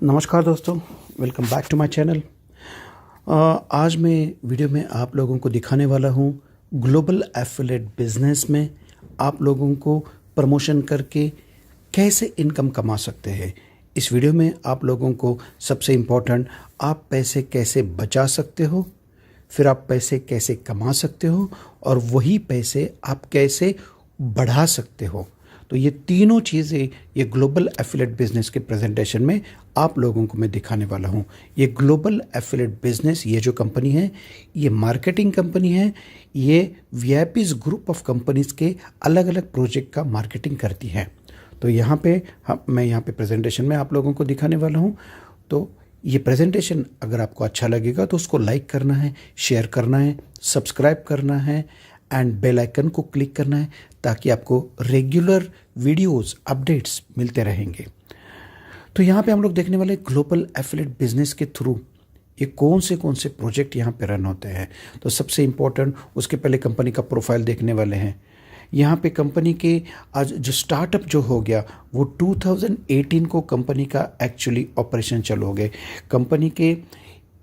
नमस्कार दोस्तों, welcome back to my channel. आज मैं वीडियो में आप लोगों को दिखाने वाला हूँ ग्लोबल एफिलिएट बिजनेस में आप लोगों को प्रमोशन करके कैसे इनकम कमा सकते हैं। इस वीडियो में आप लोगों को सबसे इम्पोर्टेंट, आप पैसे कैसे बचा सकते हो, फिर आप पैसे कैसे कमा सकते हो और वही पैसे आप कैसे बढ़ा सकते हो। तो ये तीनों चीज़ें ये ग्लोबल एफिलिएट बिजनेस के प्रेजेंटेशन में आप लोगों को मैं दिखाने वाला हूँ। ये ग्लोबल एफिलिएट बिजनेस, ये जो कंपनी है, ये मार्केटिंग कंपनी है। ये वीआईपीज ग्रुप ऑफ कंपनीज के अलग अलग प्रोजेक्ट का मार्केटिंग करती है। तो यहाँ पे मैं यहाँ पे प्रेजेंटेशन में आप लोगों को दिखाने वाला हूँ। तो ये प्रेजेंटेशन अगर आपको अच्छा लगेगा तो उसको लाइक करना है, शेयर करना है, सब्सक्राइब करना है एंड बेल आइकन को क्लिक करना है ताकि आपको रेगुलर वीडियोस अपडेट्स मिलते रहेंगे। तो यहाँ पे हम लोग देखने वाले ग्लोबल एफिलिएट बिजनेस के थ्रू ये कौन से प्रोजेक्ट यहाँ पे रन होते हैं। तो सबसे इम्पोर्टेंट, उसके पहले कंपनी का प्रोफाइल देखने वाले हैं। यहाँ पे कंपनी के आज जो स्टार्टअप जो हो गया वो 2018 को कंपनी का एक्चुअली ऑपरेशन चालू हो गए। कंपनी के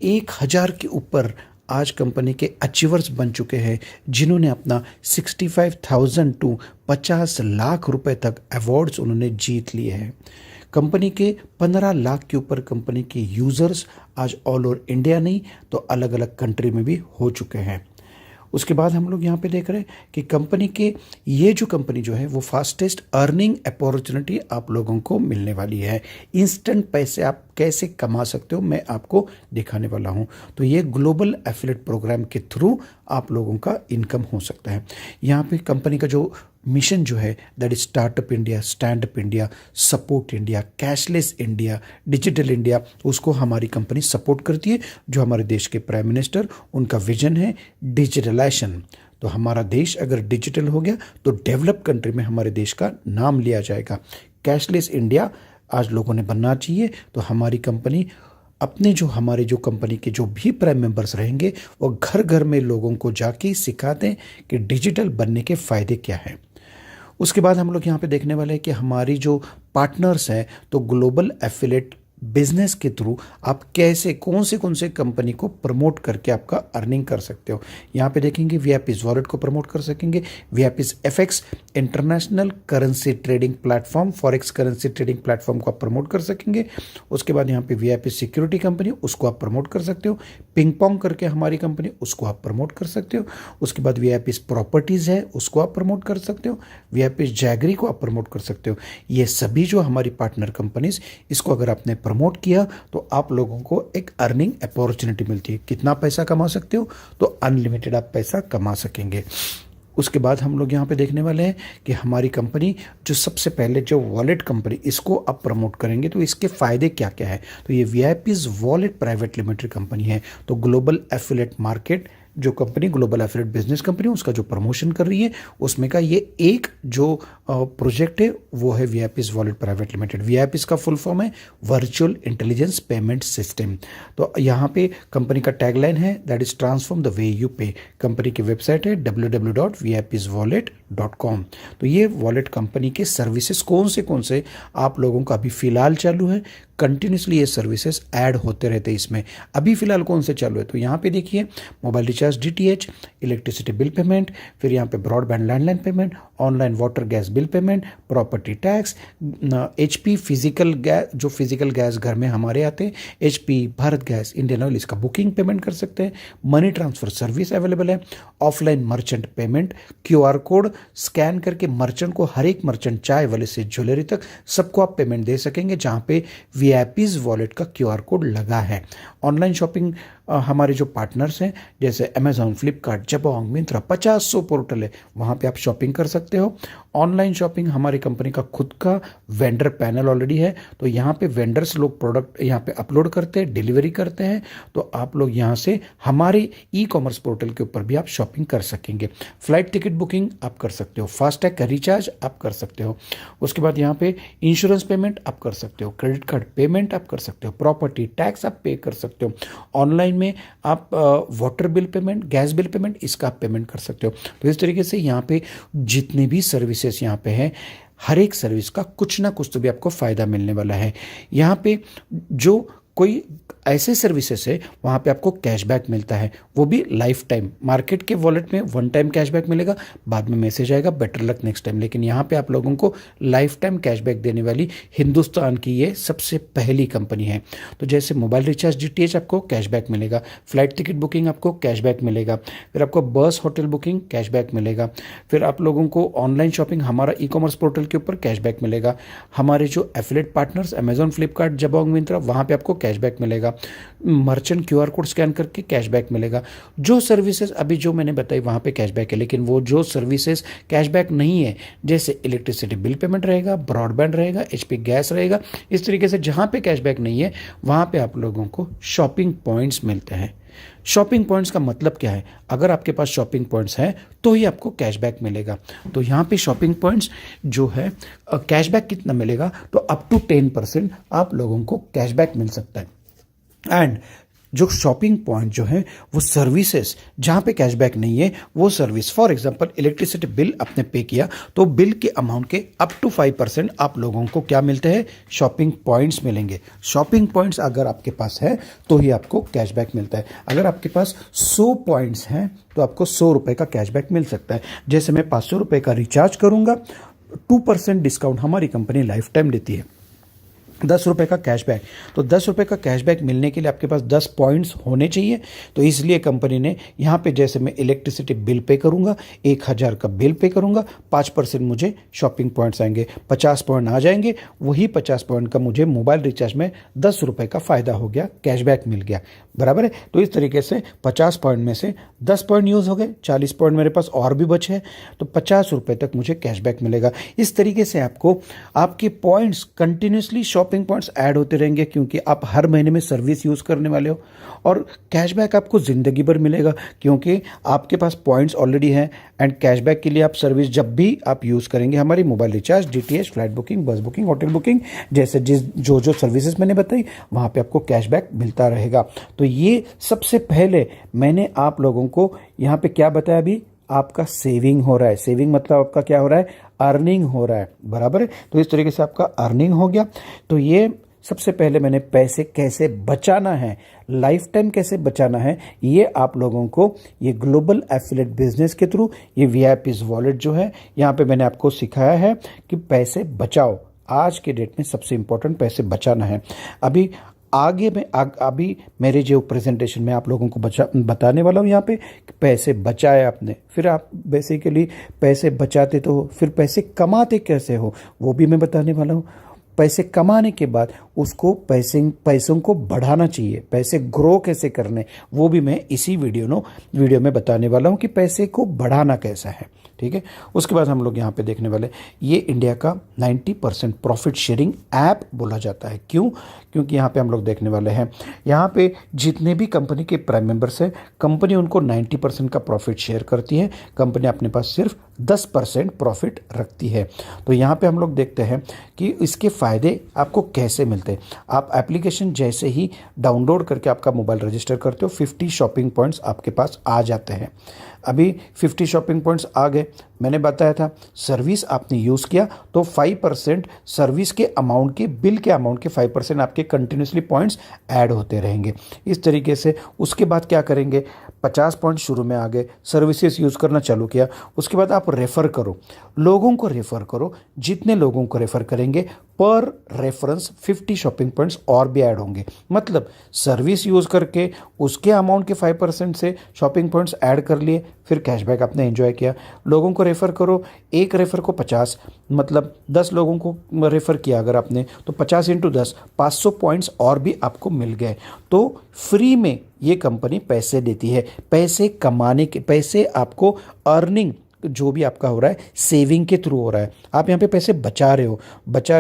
1000 के ऊपर आज कंपनी के अचीवर्स बन चुके हैं जिन्होंने अपना 65,000 टू 50 लाख रुपए तक अवार्ड्स उन्होंने जीत लिए हैं। कंपनी के 15 लाख के ऊपर कंपनी के यूज़र्स आज ऑल ओवर इंडिया नहीं तो अलग अलग कंट्री में भी हो चुके हैं। उसके बाद हम लोग यहाँ पे देख रहे हैं कि कंपनी के ये जो कंपनी जो है वो फास्टेस्ट अर्निंग अपॉर्चुनिटी आप लोगों को मिलने वाली है। इंस्टेंट पैसे आप कैसे कमा सकते हो मैं आपको दिखाने वाला हूँ। तो ये ग्लोबल एफिलिएट प्रोग्राम के थ्रू आप लोगों का इनकम हो सकता है। यहाँ पे कंपनी का जो मिशन जो है that is startup India, stand up India, support India, cashless India, digital India, उसको हमारी कंपनी सपोर्ट करती है। जो हमारे देश के प्राइम मिनिस्टर, उनका विजन है डिजिटलाइजेशन। तो हमारा देश अगर डिजिटल हो गया तो डेवलप कंट्री में हमारे देश का नाम लिया जाएगा। कैशलेस इंडिया आज लोगों ने बनना चाहिए। तो हमारी कंपनी अपने जो हमारे जो कंपनी के जो भी प्राइम मेंबर्स रहेंगे वो घर घर में लोगों को जाके सिखाते हैं कि डिजिटल बनने के फ़ायदे क्या हैं। उसके बाद हम लोग यहाँ पे देखने वाले हैं कि हमारी जो पार्टनर्स हैं तो ग्लोबल एफिलिएट बिजनेस के थ्रू आप कैसे कौन से कंपनी को प्रमोट करके आपका अर्निंग कर सकते हो। यहाँ पे देखेंगे वीआईपीज वॉलेट को प्रमोट कर सकेंगे, VIPs FX international currency trading platform, forex currency trading platform को आप प्रमोट कर सकेंगे। उसके बाद यहाँ पे वीआईपी सिक्योरिटी कंपनी, उसको आप प्रमोट कर सकते हो। पिंग पोंग करके हमारी कंपनी, उसको आप प्रमोट कर सकते हो। उसके बाद वीआईपीज प्रॉपर्टीज़ है, उसको आप प्रमोट कर सकते हो। वीआईपीज जैगरी को आप प्रमोट कर सकते हो। ये सभी जो हमारी पार्टनर कंपनीज, इसको अगर आपने प्रमोट किया तो आप लोगों को एक अर्निंग अपॉर्चुनिटी मिलती है। कितना पैसा कमा सकते हो? तो अनलिमिटेड आप पैसा कमा सकेंगे। उसके बाद हम लोग यहाँ पे देखने वाले हैं कि हमारी कंपनी जो सबसे पहले जो वॉलेट कंपनी, इसको आप प्रमोट करेंगे तो इसके फ़ायदे क्या क्या है। तो ये VIPs wallet private limited company है। तो ग्लोबल एफिलिएट मार्केट जो company global affiliate business company उसका जो प्रमोशन कर रही है उसमें का ये एक जो प्रोजेक्ट है वो है VIPs wallet private limited. VIPs का फुल फॉर्म है वर्चुअल इंटेलिजेंस पेमेंट सिस्टम। तो यहाँ पे कंपनी का टैगलाइन है that is transform the way you पे। कंपनी की वेबसाइट है www.vipswallet.com। तो ये वॉलेट कंपनी के सर्विसेज कौन से आप लोगों का अभी फ़िलहाल चालू है, कंटिन्यूसली ये सर्विसेज ऐड होते रहते हैं इसमें। अभी फ़िलहाल कौन से चालू है तो यहाँ पे देखिए mobile recharge DTH, electricity bill payment, फिर यहाँ पे broadband landline payment, online water gas bill payment, property tax, HP physical gas, जो फिजिकल गैस घर में हमारे आते हैं, HP, Bharat gas, Indian oil, इसका बुकिंग पेमेंट कर सकते हैं। मनी ट्रांसफ़र सर्विस अवेलेबल है। Offline merchant payment, QR code scan करके मर्चेंट को, हर एक मर्चेंट चाय वाले से ज्वेलरी तक सबको आप पेमेंट दे सकेंगे जहाँ पे वीआईपीज वॉलेट का क्यूआर कोड लगा है। ऑनलाइन शॉपिंग हमारे जो पार्टनर्स हैं जैसे अमेजॉन, फ्लिपकार्ट, जबोंग, मिंत्रा, 50 पोर्टल है, वहाँ पे आप शॉपिंग कर सकते हो। ऑनलाइन शॉपिंग हमारी कंपनी का खुद का वेंडर पैनल ऑलरेडी है। तो यहाँ पे वेंडर्स लोग प्रोडक्ट यहाँ पे अपलोड करते हैं, डिलीवरी करते हैं। तो आप लोग यहाँ से हमारे ई कॉमर्स पोर्टल के ऊपर भी आप शॉपिंग कर सकेंगे। फ्लाइट टिकट बुकिंग आप कर सकते हो, फास्टैग का रिचार्ज आप कर सकते हो। उसके बाद यहाँ पे इंश्योरेंस पेमेंट आप कर सकते हो, क्रेडिट कार्ड पेमेंट आप कर सकते हो, प्रॉपर्टी टैक्स आप पे कर सकते हो। ऑनलाइन में आप water bill payment, gas bill payment, इसका आप पेमेंट कर सकते हो। तो इस तरीके से यहाँ पे जितने भी सर्विसेज यहाँ पे हैं हर एक सर्विस का कुछ ना कुछ तो भी आपको फ़ायदा मिलने वाला है। यहाँ पे जो कोई ऐसे सर्विसेज है वहाँ पे आपको कैशबैक मिलता है, वो भी लाइफ टाइम। मार्केट के वॉलेट में वन टाइम कैशबैक मिलेगा, बाद में मैसेज आएगा बेटर लक नेक्स्ट टाइम, लेकिन यहाँ पे आप लोगों को लाइफ टाइम कैशबैक देने वाली हिंदुस्तान की ये सबसे पहली कंपनी है। तो जैसे मोबाइल रिचार्ज DTH आपको कैशबैक मिलेगा, फ्लाइट टिकट बुकिंग आपको कैशबैक मिलेगा, फिर आपको बस होटल बुकिंग कैशबैक मिलेगा, फिर आप लोगों को ऑनलाइन शॉपिंग हमारा ई-कॉमर्स पोर्टल के ऊपर कैशबैक मिलेगा, हमारे जो affiliate partners Amazon, Flipkart, Jabong, Myntra, वहाँ पे आपको कैशबैक मिलेगा, मर्चेंट QR कोड स्कैन करके कैशबैक मिलेगा। जो सर्विसेज अभी जो मैंने बताई वहाँ पे कैशबैक है, लेकिन वो जो सर्विसेज कैशबैक नहीं है, जैसे इलेक्ट्रिसिटी बिल पेमेंट रहेगा, ब्रॉडबैंड रहेगा, HP गैस रहेगा, इस तरीके से जहाँ पे कैशबैक नहीं है वहाँ पे आप लोगों को शॉपिंग पॉइंट्स मिलते हैं। शॉपिंग पॉइंट्स का मतलब क्या है? अगर आपके पास शॉपिंग पॉइंट्स हैं तो ही आपको कैशबैक मिलेगा। तो यहाँ पे शॉपिंग पॉइंट्स जो है कैशबैक कितना मिलेगा, तो अप टू 10% आप लोगों को कैशबैक मिल सकता है। एंड जो शॉपिंग पॉइंट जो है वो सर्विसेज जहाँ पे कैशबैक नहीं है वो service, for example electricity bill आपने पे किया तो बिल के अमाउंट के अप टू 5% आप लोगों को क्या मिलते हैं? शॉपिंग पॉइंट्स मिलेंगे। शॉपिंग पॉइंट्स अगर आपके पास है तो ही आपको कैशबैक मिलता है। अगर आपके पास 100 पॉइंट्स हैं तो आपको 100 रुपये का कैशबैक मिल सकता है। जैसे मैं 500 रुपये का रिचार्ज करूँगा, 2% डिस्काउंट हमारी कंपनी लाइफ टाइम देती है, 10 रुपये का कैशबैक। तो 10 रुपये का कैशबैक मिलने के लिए आपके पास 10 पॉइंट्स होने चाहिए। तो इसलिए कंपनी ने यहाँ पे जैसे मैं इलेक्ट्रिसिटी बिल पे करूँगा, 1000 का बिल पे करूँगा, 5% मुझे शॉपिंग पॉइंट्स आएंगे, 50 पॉइंट आ जाएंगे। वही 50 पॉइंट का मुझे मोबाइल रिचार्ज में 10 रुपये का फ़ायदा हो गया, कैशबैक मिल गया, बराबर है। तो इस तरीके से 50 पॉइंट में से 10 पॉइंट यूज़ हो गए, 40 पॉइंट मेरे पास और भी बचे हैं, तो 50 रुपये तक मुझे कैशबैक मिलेगा। इस तरीके से आपको आपके points continuously shopping points add होते रहेंगे, क्योंकि आप हर महीने में सर्विस यूज़ करने वाले हो। और कैशबैक आपको ज़िंदगी भर मिलेगा, क्योंकि आपके पास पॉइंट्स ऑलरेडी हैं। एंड कैशबैक के लिए आप सर्विस जब भी आप यूज़ करेंगे, हमारी mobile recharge, DTH, flight booking, बस बुकिंग, होटल बुकिंग, जैसे जो सर्विसेज मैंने बताई वहाँ पे आपको कैशबैक मिलता रहेगा। तो ये सबसे पहले मैंने आप लोगों को यहाँ पे क्या बताया? अभी आपका सेविंग हो रहा है। सेविंग मतलब आपका क्या हो रहा है? अर्निंग हो रहा है, बराबर है। तो इस तरीके से आपका अर्निंग हो गया। तो ये सबसे पहले मैंने पैसे कैसे बचाना है, लाइफ टाइम कैसे बचाना है, ये आप लोगों को ये ग्लोबल एफिलिएट बिजनेस के थ्रू ये VIP's वॉलेट जो है यहाँ पे मैंने आपको सिखाया है कि पैसे बचाओ। आज के डेट में सबसे इंपॉर्टेंट पैसे बचाना है। अभी आगे में अभी मेरे जो प्रेजेंटेशन में आप लोगों को बताने वाला हूँ यहाँ पे कि पैसे बचाए आपने, फिर आप बेसिकली पैसे बचाते तो हो, फिर पैसे कमाते कैसे हो वो भी मैं बताने वाला हूँ। पैसे कमाने के बाद उसको पैसों को बढ़ाना चाहिए, पैसे ग्रो कैसे करने वो भी मैं इसी वीडियो में बताने वाला हूँ कि पैसे को बढ़ाना कैसा है, ठीक है। उसके बाद हम लोग यहाँ पे देखने वाले, ये इंडिया का 90% प्रॉफिट शेयरिंग ऐप बोला जाता है। क्यों? क्योंकि यहाँ पे हम लोग देखने वाले हैं, यहाँ पे जितने भी कंपनी के प्राइम मेंबर्स हैं, कंपनी उनको 90% का प्रॉफिट शेयर करती है, कंपनी अपने पास सिर्फ 10% प्रॉफिट रखती है। तो यहाँ पे हम लोग देखते हैं कि इसके फ़ायदे आपको कैसे मिलते हैं। आप एप्लीकेशन जैसे ही डाउनलोड करके आपका मोबाइल रजिस्टर करते हो, 50 शॉपिंग पॉइंट्स आपके पास आ जाते हैं। अभी 50 शॉपिंग पॉइंट्स आ गए। मैंने बताया था सर्विस आपने यूज़ किया तो 5% सर्विस के अमाउंट के, बिल के अमाउंट के 5% आपके कंटिन्यूसली पॉइंट्स ऐड होते रहेंगे। इस तरीके से उसके बाद क्या करेंगे, 50 पॉइंट शुरू में आ गए, सर्विसेज यूज़ करना चालू किया। उसके बाद आप रेफ़र करो, लोगों को रेफ़र करो। जितने लोगों को रेफ़र करेंगे पर रेफरेंस 50 शॉपिंग पॉइंट्स और भी ऐड होंगे। मतलब सर्विस यूज़ करके उसके अमाउंट के 5% से शॉपिंग पॉइंट्स ऐड कर लिए, फिर कैशबैक आपने एंजॉय किया। लोगों को रेफ़र करो, एक रेफ़र को 50, मतलब 10 लोगों को रेफ़र किया अगर आपने, तो 50 × 10 500 पॉइंट्स और भी आपको मिल गए। तो फ्री में ये कंपनी पैसे देती है। पैसे कमाने के, पैसे आपको अर्निंग जो भी आपका हो रहा है सेविंग के थ्रू हो रहा है। आप यहाँ पे पैसे बचा रहे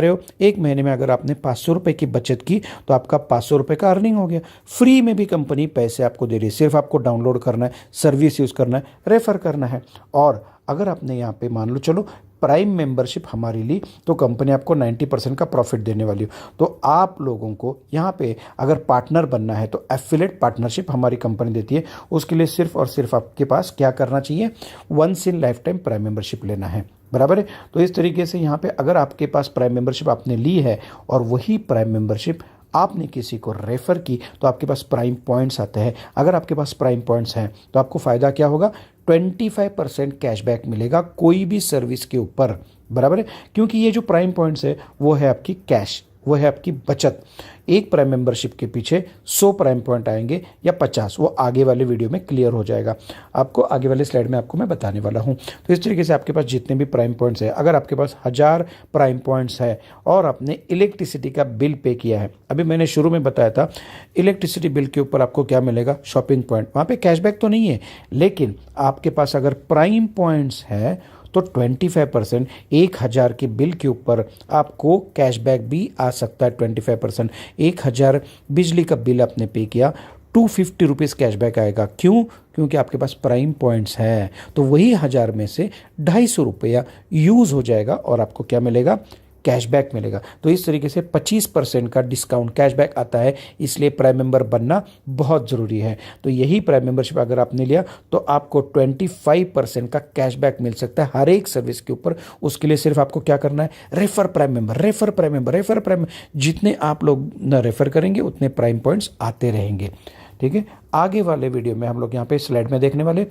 हो। एक महीने में अगर आपने 500 रुपये की बचत की तो आपका 500 रुपये का अर्निंग हो गया। फ्री में भी कंपनी पैसे आपको दे रही है, सिर्फ आपको डाउनलोड करना है, सर्विस यूज़ करना है, रेफ़र करना है। और अगर आपने यहाँ पे मान लो चलो प्राइम मेंबरशिप हमारी ली तो कंपनी आपको 90% का प्रॉफिट देने वाली हो। तो आप लोगों को यहाँ पे अगर पार्टनर बनना है तो एफिलिएट पार्टनरशिप हमारी कंपनी देती है। उसके लिए सिर्फ और सिर्फ आपके पास क्या करना चाहिए, once in lifetime prime membership लेना है। बराबर है। तो इस तरीके से यहाँ पे अगर आपके पास प्राइम मेंबरशिप आपने ली है और वही प्राइम मेंबरशिप आपने किसी को रेफ़र की तो आपके पास प्राइम पॉइंट्स आते हैं। अगर आपके पास प्राइम पॉइंट्स हैं तो आपको फ़ायदा क्या होगा, 25% कैशबैक मिलेगा कोई भी सर्विस के ऊपर, बराबर है। क्योंकि ये जो प्राइम पॉइंट्स है वो है आपकी कैश, वो है आपकी बचत। एक प्राइम मेंबरशिप के पीछे 100 प्राइम पॉइंट आएंगे या 50, वो आगे वाले वीडियो में क्लियर हो जाएगा, आपको आगे वाले स्लाइड में आपको मैं बताने वाला हूँ। तो इस तरीके से आपके पास जितने भी प्राइम पॉइंट्स है, अगर आपके पास 1000 प्राइम पॉइंट्स है और आपने इलेक्ट्रिसिटी का बिल पे किया है, अभी मैंने शुरू में बताया था इलेक्ट्रिसिटी बिल के ऊपर आपको क्या मिलेगा, शॉपिंग पॉइंट। वहाँ पे कैशबैक तो नहीं है, लेकिन आपके पास अगर प्राइम पॉइंट्स है तो 25%, 1000 के बिल के ऊपर आपको कैशबैक भी आ सकता है। 25%, 1000 बिजली का बिल आपने पे किया, 250 रुपीज़ कैशबैक आएगा। क्यों? क्योंकि आपके पास प्राइम पॉइंट्स है। तो वही 1000 में से 250 रुपया यूज़ हो जाएगा और आपको क्या मिलेगा, कैशबैक मिलेगा। तो इस तरीके से 25% का डिस्काउंट कैशबैक आता है, इसलिए प्राइम मेंबर बनना बहुत ज़रूरी है। तो यही प्राइम मेंबरशिप अगर आपने लिया तो आपको 25% का कैशबैक मिल सकता है हर एक सर्विस के ऊपर। उसके लिए सिर्फ आपको क्या करना है, refer prime member, refer prime member, refer prime. जितने आप लोग न रेफर करेंगे उतने प्राइम पॉइंट्स आते रहेंगे। ठीक है, आगे वाले वीडियो में हम लोग यहाँ पे स्लाइड में देखने वाले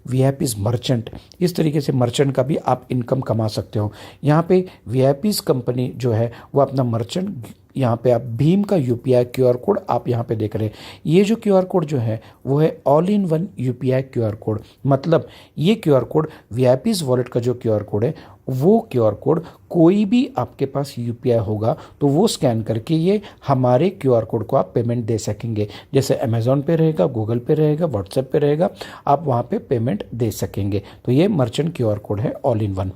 वीआईपीज मर्चेंट। इस तरीके से मर्चेंट का भी आप इनकम कमा सकते हो। यहाँ पे वीआईपीज कंपनी जो है वो अपना मर्चेंट, यहाँ पे आप भीम का यूपीआई क्यूआर कोड आप यहाँ पे देख रहे हैं। ये जो क्यूआर कोड जो है वो है all in one UPI QR code. मतलब ये क्यूआर कोड वीआईपीज वॉलेट का जो क्यूआर कोड है वो क्यूआर कोड कोई भी आपके पास यूपीआई होगा तो वो स्कैन करके ये हमारे क्यूआर कोड को आप पेमेंट दे सकेंगे। जैसे अमेज़ॉन पे रहेगा, गूगल पे रहेगा, व्हाट्सएप पे रहेगा, आप वहाँ पे पेमेंट दे सकेंगे। तो ये मर्चेंट क्यूआर कोड है ऑल इन वन।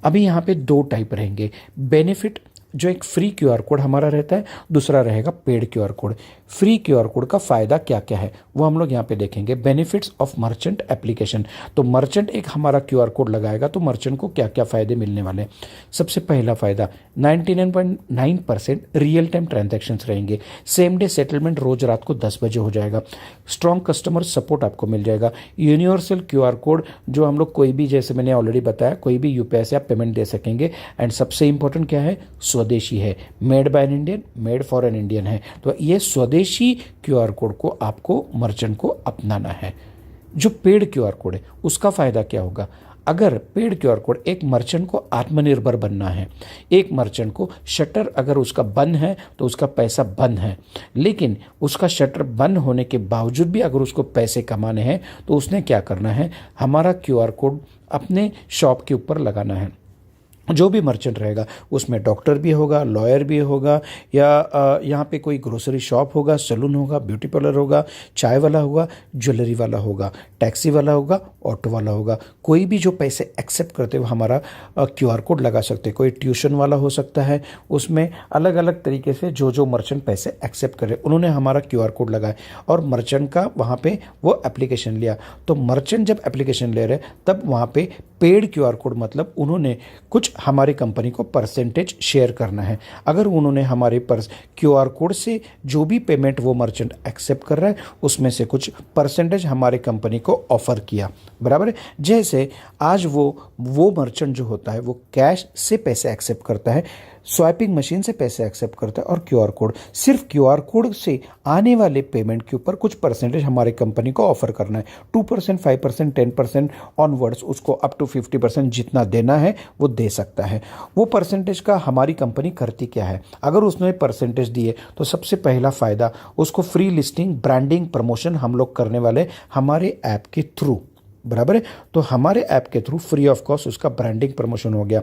अभी यहाँ पे 2 टाइप रहेंगे, बेनिफिट जो एक फ्री क्यूआर कोड हमारा रहता है, दूसरा रहेगा paid QR code. Free QR code का फ़ायदा क्या क्या है वो हम लोग यहाँ पे देखेंगे। Benefits of merchant application. तो मर्चेंट एक हमारा क्यूआर कोड लगाएगा तो मर्चेंट को क्या क्या फ़ायदे मिलने वाले हैं। सबसे पहला फ़ायदा 99.9% रियल टाइम ट्रांजैक्शंस रहेंगे। सेम डे सेटलमेंट रोज रात को 10 बजे हो जाएगा। स्ट्रॉन्ग कस्टमर सपोर्ट आपको मिल जाएगा। यूनिवर्सल क्यूआर कोड जो हम लोग कोई भी, जैसे मैंने ऑलरेडी बताया, कोई भी यूपीआई से आप पेमेंट दे सकेंगे। एंड सबसे इंपॉर्टेंट क्या है, स्वदेशी है, made by an Indian, made for an Indian है। तो ये स्वदेशी क्यूआर कोड को आपको मर्चेंट को अपनाना है। जो पेड क्यूआर कोड है उसका फ़ायदा क्या होगा, अगर पेड क्यूआर कोड, एक मर्चेंट को आत्मनिर्भर बनना है, एक मर्चेंट को शटर अगर उसका बंद है तो उसका पैसा बंद है, लेकिन उसका शटर बंद होने के बावजूद भी अगर उसको पैसे कमाने हैं तो उसने क्या करना है, हमारा क्यूआर कोड अपने शॉप के ऊपर लगाना है। जो भी मर्चेंट रहेगा उसमें डॉक्टर भी होगा, लॉयर भी होगा, या यहाँ पे कोई ग्रोसरी शॉप होगा, सैलून होगा, ब्यूटी पार्लर होगा, चाय वाला होगा, ज्वेलरी वाला होगा, टैक्सी वाला होगा, ऑटो वाला होगा। कोई भी जो पैसे एक्सेप्ट करते हुए हमारा क्यूआर कोड लगा सकते हैं। कोई ट्यूशन वाला हो सकता है, उसमें अलग अलग तरीके से जो जो मर्चेंट पैसे एक्सेप्ट करे उन्होंने हमारा क्यूआर कोड लगाया और मर्चेंट का वहाँ पे वो एप्लीकेशन लिया। तो मर्चेंट जब एप्लीकेशन ले रहे तब वहाँ पे पेड क्यूआर कोड, मतलब उन्होंने कुछ हमारी कंपनी को परसेंटेज शेयर करना है। अगर उन्होंने हमारे क्यूआर कोड से जो भी पेमेंट वो मर्चेंट एक्सेप्ट कर रहा है उसमें से कुछ परसेंटेज हमारे कंपनी को ऑफर किया, बराबर है। जैसे आज वो मर्चेंट जो होता है वो कैश से पैसे एक्सेप्ट करता है, स्वाइपिंग मशीन से पैसे एक्सेप्ट करता है, और क्यूआर कोड, सिर्फ क्यूआर कोड से आने वाले पेमेंट के ऊपर कुछ परसेंटेज हमारे कंपनी को ऑफर करना है। 2%, 5%, 10% ऑनवर्ड्स, उसको अप टू 50% जितना देना है वो दे सकता है। वो परसेंटेज का हमारी कंपनी करती क्या है, अगर उसने परसेंटेज दिए तो सबसे पहला फ़ायदा उसको फ्री लिस्टिंग, ब्रांडिंग, प्रमोशन हम लोग करने वाले हमारे ऐप के थ्रू, बराबर है। तो हमारे ऐप के थ्रू फ्री ऑफ कॉस्ट उसका ब्रांडिंग प्रमोशन हो गया।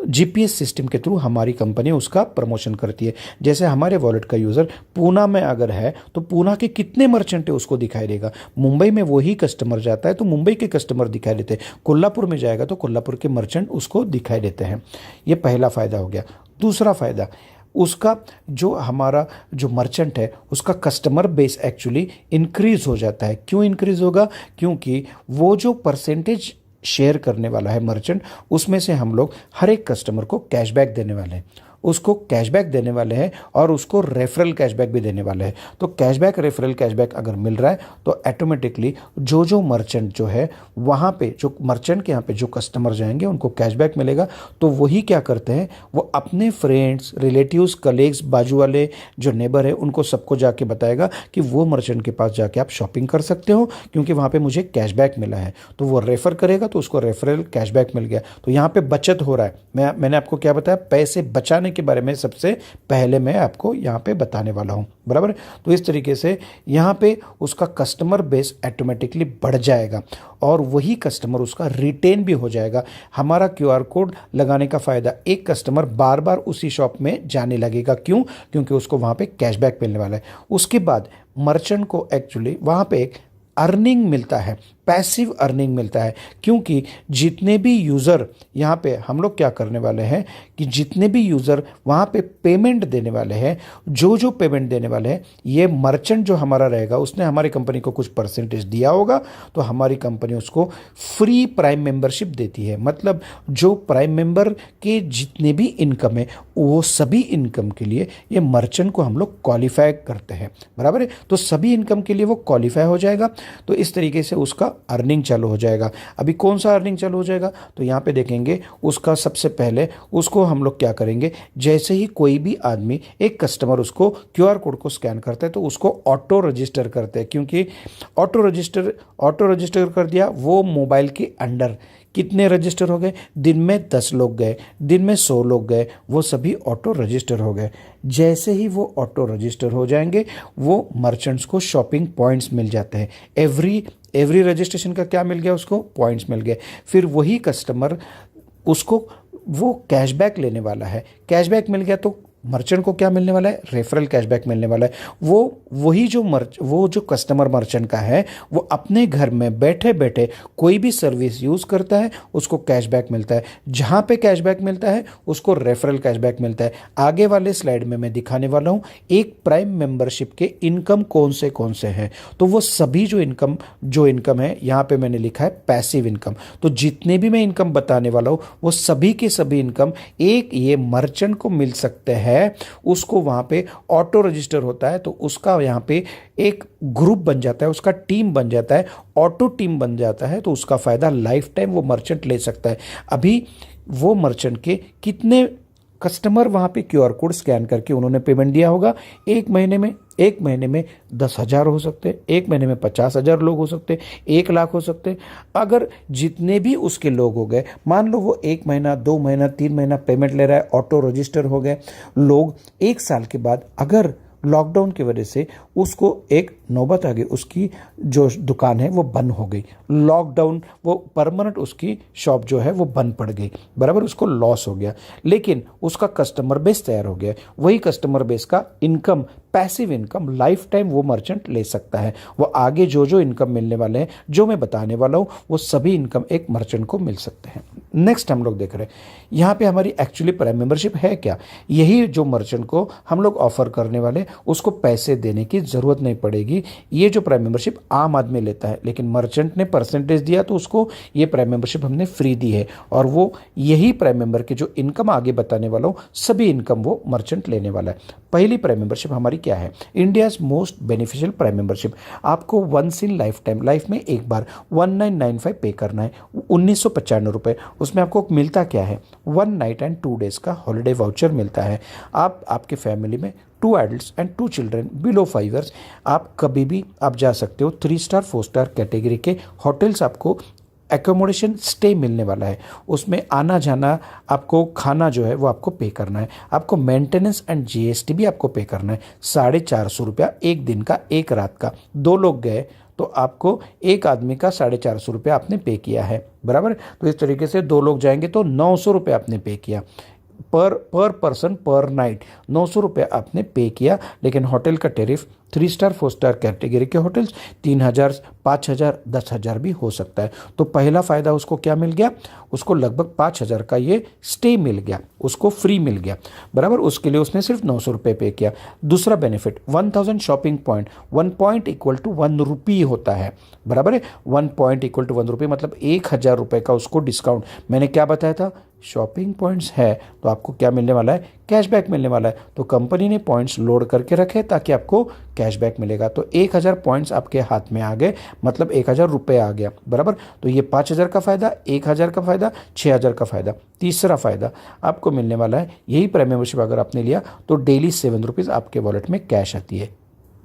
जीपीएस सिस्टम के थ्रू हमारी कंपनी उसका प्रमोशन करती है। जैसे हमारे वॉलेट का यूज़र पूना में अगर है तो पूना के कितने मर्चेंट है उसको दिखाई देगा। मुंबई में वही कस्टमर जाता है तो मुंबई के कस्टमर दिखाई देते हैं। कोल्हापुर में जाएगा तो कोल्हापुर के मर्चेंट उसको दिखाई देते हैं। ये पहला फ़ायदा हो गया। दूसरा फ़ायदा, उसका जो हमारा जो मर्चेंट है उसका कस्टमर बेस एक्चुअली इंक्रीज़ हो जाता है। क्यों इंक्रीज़ होगा, क्योंकि वो जो परसेंटेज शेयर करने वाला है मर्चेंट, उसमें से हम लोग हर एक कस्टमर को कैशबैक देने वाले हैं। उसको कैशबैक देने वाले हैं और उसको रेफरल कैशबैक भी देने वाले हैं। तो कैशबैक रेफरल कैशबैक अगर मिल रहा है तो ऑटोमेटिकली जो मर्चेंट जो है वहाँ पे, जो मर्चेंट के यहाँ पे जो कस्टमर जाएंगे उनको कैशबैक मिलेगा। तो वही क्या करते हैं, वो अपने फ्रेंड्स, रिलेटिव्स, कलीग्स, बाजू वाले जो नेबर है उनको सबको जाके बताएगा कि वो मर्चेंट के पास जाके आप शॉपिंग कर सकते हो क्योंकि वहाँ पे मुझे कैशबैक मिला है। तो वो रेफर करेगा तो उसको रेफरल कैशबैक मिल गया। तो यहाँ पे बचत हो रहा है। मैंने आपको क्या बताया, पैसे बचाने के बारे में सबसे पहले मैं आपको यहाँ पे बताने वाला हूँ, बराबर। तो इस तरीके से यहाँ पे उसका कस्टमर बेस ऑटोमेटिकली बढ़ जाएगा और वही कस्टमर उसका रिटेन भी हो जाएगा। हमारा क्यूआर कोड लगाने का फ़ायदा, एक कस्टमर बार बार उसी शॉप में जाने लगेगा। क्यों? क्योंकि उसको वहाँ पे कैशबैक मिलने वाला है। उसके बाद मर्चेंट को एक्चुअली वहाँ पे एक अर्निंग मिलता है, पैसिव अर्निंग मिलता है। क्योंकि जितने भी यूज़र यहाँ पे हम लोग क्या करने वाले हैं कि जितने भी यूज़र वहाँ पे पेमेंट देने वाले हैं, जो पेमेंट देने वाले हैं, ये मर्चेंट जो हमारा रहेगा उसने हमारी कंपनी को कुछ परसेंटेज दिया होगा तो हमारी कंपनी उसको फ्री प्राइम मेंबरशिप देती है। मतलब जो प्राइम मेंबर के जितने भी इनकम है वो सभी इनकम के लिए ये मर्चेंट को हम लोग क्वालिफाई करते हैं, बराबर है। तो सभी इनकम के लिए वो क्वालिफाई हो जाएगा। तो इस तरीके से उसका अर्निंग चालू हो जाएगा। अभी कौन सा अर्निंग चालू हो जाएगा तो यहाँ पे देखेंगे, उसका सबसे पहले उसको हम लोग क्या करेंगे, जैसे ही कोई भी आदमी, एक कस्टमर उसको क्यूआर कोड को स्कैन करता है तो उसको ऑटो रजिस्टर करते हैं। क्योंकि ऑटो रजिस्टर कर दिया, वो मोबाइल के अंडर कितने रजिस्टर हो गए, दिन में 10 लोग गए, दिन में 100 लोग गए, वो सभी ऑटो रजिस्टर हो गए। जैसे ही वो ऑटो रजिस्टर हो जाएंगे वो मर्चेंट्स को शॉपिंग पॉइंट्स मिल जाते हैं। एवरी रजिस्ट्रेशन का क्या मिल गया, उसको पॉइंट्स मिल गए। फिर वही कस्टमर उसको वो कैशबैक लेने वाला है, कैशबैक मिल गया तो मर्चेंट को क्या मिलने वाला है, रेफरल कैशबैक मिलने वाला है। वो जो कस्टमर मर्चेंट का है वो अपने घर में बैठे बैठे कोई भी सर्विस यूज़ करता है उसको कैशबैक मिलता है। जहाँ पे कैशबैक मिलता है उसको रेफरल कैशबैक मिलता है। आगे वाले स्लाइड में मैं दिखाने वाला हूँ एक प्राइम मेंबरशिप के इनकम कौन से हैं। तो वो सभी जो इनकम है यहाँ पे मैंने लिखा है पैसिव इनकम। तो जितने भी मैं इनकम बताने वाला हूँ वो सभी के सभी इनकम एक ये मर्चेंट को मिल सकते हैं। उसको वहां पे ऑटो रजिस्टर होता है तो उसका यहां पे एक ग्रुप बन जाता है, उसका टीम बन जाता है, ऑटो टीम बन जाता है। तो उसका फायदा लाइफ टाइम वो मर्चेंट ले सकता है। अभी वो मर्चेंट के कितने कस्टमर वहाँ पे क्यूआर कोड स्कैन करके उन्होंने पेमेंट दिया होगा, एक महीने में 10,000 हो सकते हैं, एक महीने में 50,000 लोग हो सकते हैं, 1 लाख हो सकते हैं। अगर जितने भी उसके लोग हो गए, मान लो वो 1 महीना, 2 महीना, 3 महीना पेमेंट ले रहा है, ऑटो रजिस्टर हो गए लोग, 1 साल के बाद अगर लॉकडाउन की वजह से उसको एक नौबत आ गई, उसकी जो दुकान है वो बंद हो गई, लॉकडाउन, वो परमानेंट उसकी शॉप जो है वो बंद पड़ गई, बराबर, उसको लॉस हो गया। लेकिन उसका कस्टमर बेस तैयार हो गया, वही कस्टमर बेस का income, passive income life time वो मर्चेंट ले सकता है। वो आगे जो इनकम मिलने वाले हैं, जो मैं बताने वाला हूँ, वो सभी इनकम एक मर्चेंट को मिल सकते हैं। नेक्स्ट हम लोग देख रहे हैं यहाँ पे हमारी एक्चुअली प्राइम मेंबरशिप है क्या। यही जो मर्चेंट को हम लोग ऑफर करने वाले, उसको पैसे देने की ज़रूरत नहीं पड़ेगी। ये जो प्राइम मेंबरशिप आम आदमी लेता है, लेकिन मर्चेंट ने परसेंटेज दिया तो उसको ये प्राइम मेंबरशिप हमने फ्री दी है। और वो यही प्राइम मेंबर के जो इनकम आगे बताने वाला हूँ, सभी इनकम वो मर्चेंट लेने वाला है। पहली प्राइम मेंबरशिप हमारी क्या है, India's most beneficial prime membership. आपको वंस इन लाइफ में एक बार 1995 पे करना है, 1995 रुपये। उसमें आपको मिलता क्या है, 1 नाइट एंड 2 डेज़ का हॉलीडे वाउचर मिलता है। आप आपके फैमिली में 2 adults and 2 children below 5 years, आप कभी भी आप जा सकते हो। 3 स्टार 4 स्टार कैटेगरी के होटल्स आपको एकोमोडेशन स्टे मिलने वाला है। उसमें आना जाना, आपको खाना जो है वो आपको पे करना है। आपको मेंटेनेंस एंड जीएसटी भी आपको पे करना है। 450 रुपया एक दिन का, एक रात का। 2 लोग गए तो आपको एक आदमी का 450 रुपया आपने पे किया है, बराबर। तो इस तरीके से 2 लोग जाएंगे तो 900 रुपये आपने पे किया पर पर्सन पर नाइट, 900 रुपये आपने पे किया। लेकिन होटल का टेरिफ 3 स्टार 4 स्टार कैटेगरी के होटल्स 3,000, 5,000, 10,000 भी हो सकता है। तो पहला फ़ायदा उसको क्या मिल गया, उसको लगभग 5,000 का ये स्टे मिल गया, उसको फ्री मिल गया, बराबर। उसके लिए उसने सिर्फ 900 रुपये पे किया। दूसरा benefit, 1000 shopping point, 1 point equal to 1 rupee होता है, बराबर है। 1 पॉइंट इक्वल टू 1 रुपी मतलब 1,000 रुपये का उसको डिस्काउंट। मैंने क्या बताया था, शॉपिंग पॉइंट्स है तो आपको क्या मिलने वाला है, कैशबैक मिलने वाला है। तो कंपनी ने पॉइंट्स लोड करके रखे ताकि आपको कैशबैक मिलेगा। तो 1000 पॉइंट्स आपके हाथ में आ गए, मतलब 1000 रुपये आ गया, बराबर। तो ये 5000 का फ़ायदा, 1000 का फ़ायदा, 6000 का फ़ायदा। तीसरा फ़ायदा आपको मिलने वाला है, यही प्राइम मेंबरशिप अगर आपने लिया तो डेली 7 रुपीज़ आपके वॉलेट में कैश आती है।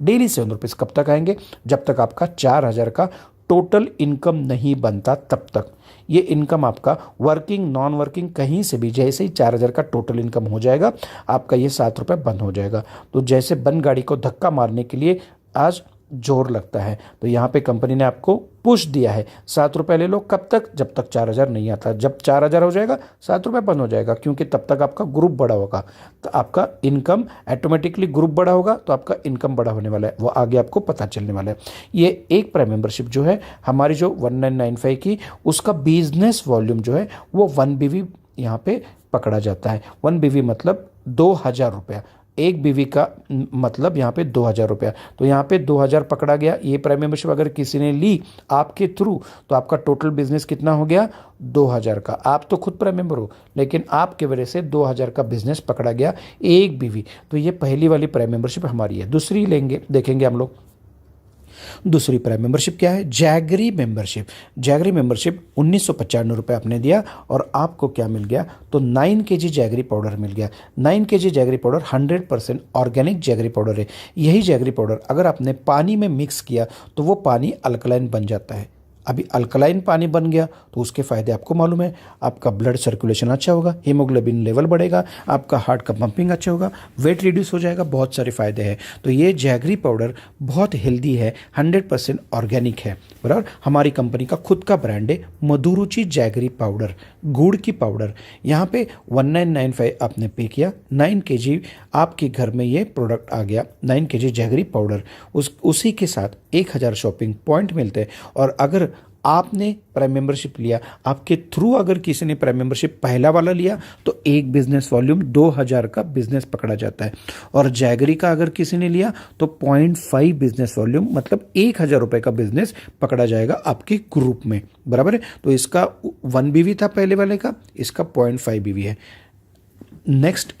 डेली 7 रुपीज़ कब तक आएंगे, जब तक आपका 4000 का टोटल इनकम नहीं बनता तब तक। ये इनकम आपका वर्किंग नॉन वर्किंग कहीं से भी, जैसे ही 4000 का टोटल इनकम हो जाएगा आपका ये 7 रुपये बंद हो जाएगा। तो जैसे बंद गाड़ी को धक्का मारने के लिए आज जोर लगता है, तो यहाँ पे कंपनी ने आपको पुश दिया है, 7 रुपये ले लो। कब तक, जब तक 4000 नहीं आता। जब 4000 हो जाएगा 7 रुपये बंद हो जाएगा, क्योंकि तब तक आपका ग्रुप बड़ा होगा, तो आपका इनकम ऑटोमेटिकली, ग्रुप बड़ा होगा तो आपका इनकम बड़ा होने वाला है, वो आगे आपको पता चलने वाला है। ये एक प्राइम मेंबरशिप जो है हमारी, जो 1995 की, उसका बिजनेस वॉल्यूम जो है वो 1 BV यहाँ पे पकड़ा जाता है। 1 BV मतलब 2000 रुपया, 1 BV का मतलब यहाँ पे 2000 रुपया। तो यहाँ पे 2000 पकड़ा गया। ये प्राइम मेंबरशिप अगर किसी ने ली आपके थ्रू तो आपका टोटल बिजनेस कितना हो गया, 2000 का। आप तो खुद प्राइम मेंबर हो, लेकिन आपके वजह से 2000 का बिजनेस पकड़ा गया, 1 BV। तो ये पहली वाली प्राइम मेंबरशिप हमारी है। दूसरी देखेंगे हम लोग। दूसरी प्राइम मेंबरशिप क्या है, जैगरी मेंबरशिप। जैगरी मेंबरशिप 1995 रुपये आपने दिया और आपको क्या मिल गया, तो 9 kg जैगरी पाउडर मिल गया। 9 kg jaggery powder 100% organic jaggery powder है। यही जैगरी पाउडर अगर आपने पानी में मिक्स किया तो वो पानी अल्कलाइन बन जाता है। अभी अल्कलाइन पानी बन गया तो उसके फ़ायदे आपको मालूम है, आपका ब्लड सर्कुलेशन अच्छा होगा, हीमोग्लोबिन लेवल बढ़ेगा, आपका हार्ट का पंपिंग अच्छा होगा, वेट रिड्यूस हो जाएगा, बहुत सारे फ़ायदे हैं। तो ये जैगरी पाउडर बहुत हेल्दी है, 100% ऑर्गेनिक है, बराबर। हमारी कंपनी का खुद का ब्रांड है मधुरुचि जैगरी पाउडर, गुड़ की पाउडर। यहाँ पे 1995 आपने पे किया, 9 kg आपके घर में ये प्रोडक्ट आ गया, 9 kg जैगरी पाउडर। उसी के साथ 1000 शॉपिंग पॉइंट मिलते हैं। और अगर आपने प्राइम मेंबरशिप लिया, आपके थ्रू अगर किसी ने प्राइम मेंबरशिप पहला वाला लिया तो एक बिजनेस वॉल्यूम 2000 का बिजनेस पकड़ा जाता है। और जैगरी का अगर किसी ने लिया तो 0.5 बिजनेस वॉल्यूम, मतलब 1000 रुपये का बिजनेस पकड़ा जाएगा आपके ग्रुप में, बराबर है। तो इसका 1 BV था पहले वाले का, इसका 0.5 BV है। नेक्स्ट,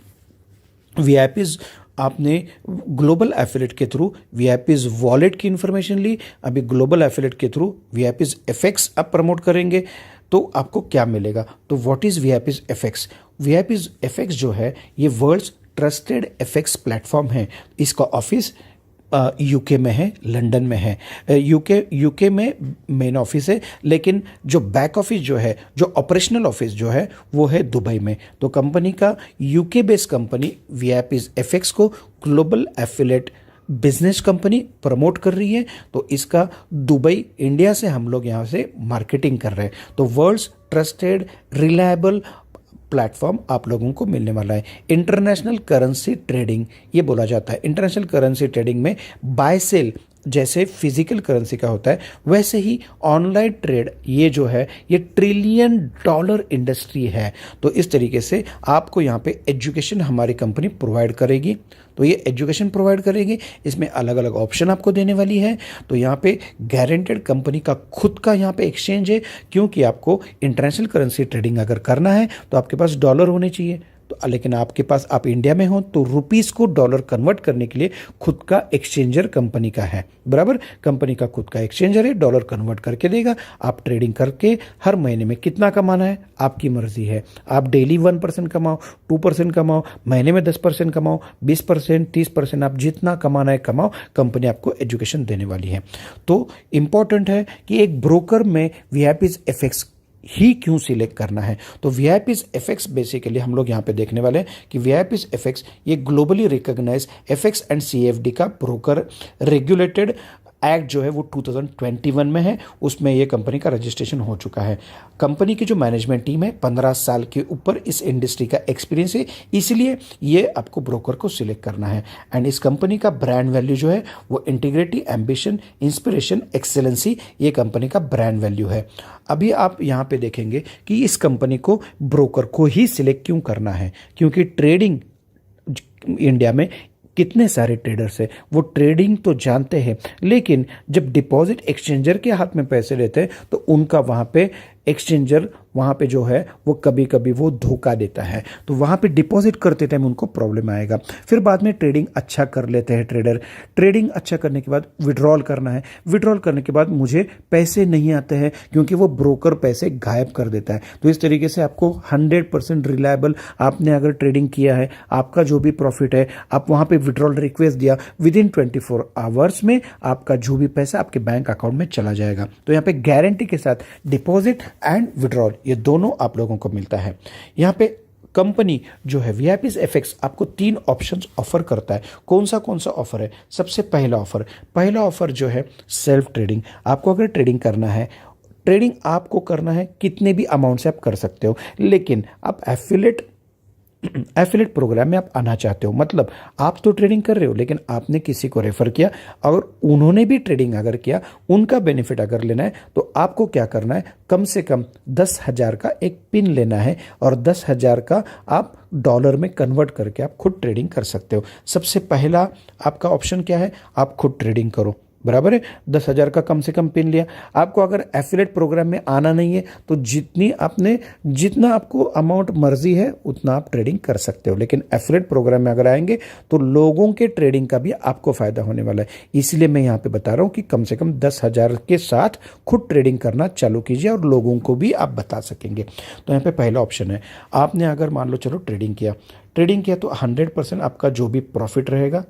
VIPs आपने ग्लोबल एफिलेट के थ्रू VIPs वॉलेट की इंफॉर्मेशन ली। अभी ग्लोबल एफिलेट के थ्रू VIPs FX आप प्रमोट करेंगे तो आपको क्या मिलेगा, तो what is VIPs FX। VIPs FX जो है ये वर्ल्ड्स ट्रस्टेड FX प्लेटफॉर्म है। इसका ऑफिस यूके में है, लंदन में है। यूके में मेन ऑफिस है, लेकिन जो बैक ऑफिस जो है, जो ऑपरेशनल ऑफिस जो है वो है दुबई में। तो कंपनी का UK based company VIPs FX को global affiliate business company promote कर रही है। तो इसका दुबई, इंडिया से हम लोग यहाँ से मार्केटिंग कर रहे हैं। तो वर्ल्ड्स ट्रस्टेड रिलायबल प्लेटफॉर्म आप लोगों को मिलने वाला है। इंटरनेशनल करेंसी ट्रेडिंग ये बोला जाता है। इंटरनेशनल करेंसी ट्रेडिंग में बाय सेल जैसे फिजिकल करेंसी का होता है, वैसे ही ऑनलाइन ट्रेड ये जो है ये $1 ट्रिलियन इंडस्ट्री है। तो इस तरीके से आपको यहाँ पे एजुकेशन हमारी कंपनी प्रोवाइड करेगी। तो ये एजुकेशन प्रोवाइड करेगी, इसमें अलग अलग ऑप्शन आपको देने वाली है। तो यहाँ पे गारंटेड कंपनी का खुद का यहाँ पे एक्सचेंज है, क्योंकि आपको इंटरनेशनल करेंसी ट्रेडिंग अगर करना है तो आपके पास डॉलर होने चाहिए। तो लेकिन आपके पास, आप इंडिया में हो तो रुपीज़ को डॉलर कन्वर्ट करने के लिए खुद का एक्सचेंजर कंपनी का है, बराबर। कंपनी का खुद का एक्सचेंजर है, डॉलर कन्वर्ट करके देगा। आप ट्रेडिंग करके हर महीने में कितना कमाना है आपकी मर्जी है। आप डेली 1% कमाओ, 2% कमाओ, महीने में 10% कमाओ, 20%, 30%, आप जितना कमाना है कमाओ, कंपनी आपको एजुकेशन देने वाली है। तो इम्पॉर्टेंट है कि एक ब्रोकर में VIPs FX ही क्यों सिलेक्ट करना है। तो VIPs FX बेसिकली हम लोग यहाँ पे देखने वाले हैं कि VIPs FX ये globally recognize FX and CFD का ब्रोकर रेगुलेटेड एक्ट जो है वो 2021 में है, उसमें ये कंपनी का रजिस्ट्रेशन हो चुका है। कंपनी की जो मैनेजमेंट टीम है 15 साल के ऊपर इस इंडस्ट्री का एक्सपीरियंस है, इसलिए ये आपको ब्रोकर को सिलेक्ट करना है। एंड इस कंपनी का ब्रांड वैल्यू जो है वो इंटीग्रिटी, एम्बिशन, इंस्पिरेशन, एक्सेलेंसी, ये कंपनी का ब्रांड वैल्यू है। अभी आप यहाँ पे देखेंगे कि इस कंपनी को ब्रोकर को ही सिलेक्ट क्यों करना है, क्योंकि ट्रेडिंग इंडिया में कितने सारे ट्रेडर्स हैं, वो ट्रेडिंग तो जानते हैं, लेकिन जब डिपॉजिट एक्सचेंजर के हाथ में पैसे लेते हैं तो उनका वहाँ पे एक्सचेंजर वहाँ पे जो है वो कभी कभी वो धोखा देता है, तो वहाँ पे डिपॉजिट करते टाइम उनको प्रॉब्लम आएगा। फिर बाद में ट्रेडिंग अच्छा कर लेते हैं ट्रेडर, ट्रेडिंग अच्छा करने के बाद विड्रॉल करना है, विड्रॉल करने के बाद मुझे पैसे नहीं आते हैं क्योंकि वो ब्रोकर पैसे गायब कर देता है। तो इस तरीके से आपको 100% रिलायबल, आपने अगर ट्रेडिंग किया है, आपका जो भी प्रॉफिट है, आप वहाँ पे विड्रॉल रिक्वेस्ट दिया, विद इन 24 आवर्स में आपका जो भी पैसा आपके बैंक अकाउंट में चला जाएगा। तो यहाँ पे गारंटी के साथ डिपॉजिट एंड विड्रॉल ये दोनों आप लोगों को मिलता है। यहाँ पे कंपनी जो है वीआईपीज एफएक्स आपको 3 ऑप्शंस ऑफर करता है। कौन सा ऑफर है? सबसे पहला ऑफर जो है सेल्फ ट्रेडिंग। आपको अगर ट्रेडिंग करना है, ट्रेडिंग आपको करना है कितने भी अमाउंट से आप कर सकते हो, लेकिन आप एफिलेट प्रोग्राम में आप आना चाहते हो, मतलब आप तो ट्रेडिंग कर रहे हो लेकिन आपने किसी को रेफर किया, अगर उन्होंने भी ट्रेडिंग अगर किया, उनका बेनिफिट अगर लेना है तो आपको क्या करना है, कम से कम 10,000 का एक पिन लेना है और 10,000 का आप डॉलर में कन्वर्ट करके आप खुद ट्रेडिंग कर सकते हो। सबसे पहला आपका ऑप्शन क्या है? आप खुद ट्रेडिंग करो, बराबर है। 10,000 का कम से कम पिन लिया। आपको अगर एफिलेट प्रोग्राम में आना नहीं है तो जितना आपको अमाउंट मर्जी है उतना आप ट्रेडिंग कर सकते हो, लेकिन एफिलेट प्रोग्राम में अगर आएंगे तो लोगों के ट्रेडिंग का भी आपको फायदा होने वाला है। इसलिए मैं यहाँ पे बता रहा हूँ कि कम से कम 10,000 के साथ खुद ट्रेडिंग करना चालू कीजिए और लोगों को भी आप बता सकेंगे। तो यहाँ पे पहला ऑप्शन है, आपने अगर मान लो चलो ट्रेडिंग किया तो 100% आपका जो भी प्रॉफिट रहेगा,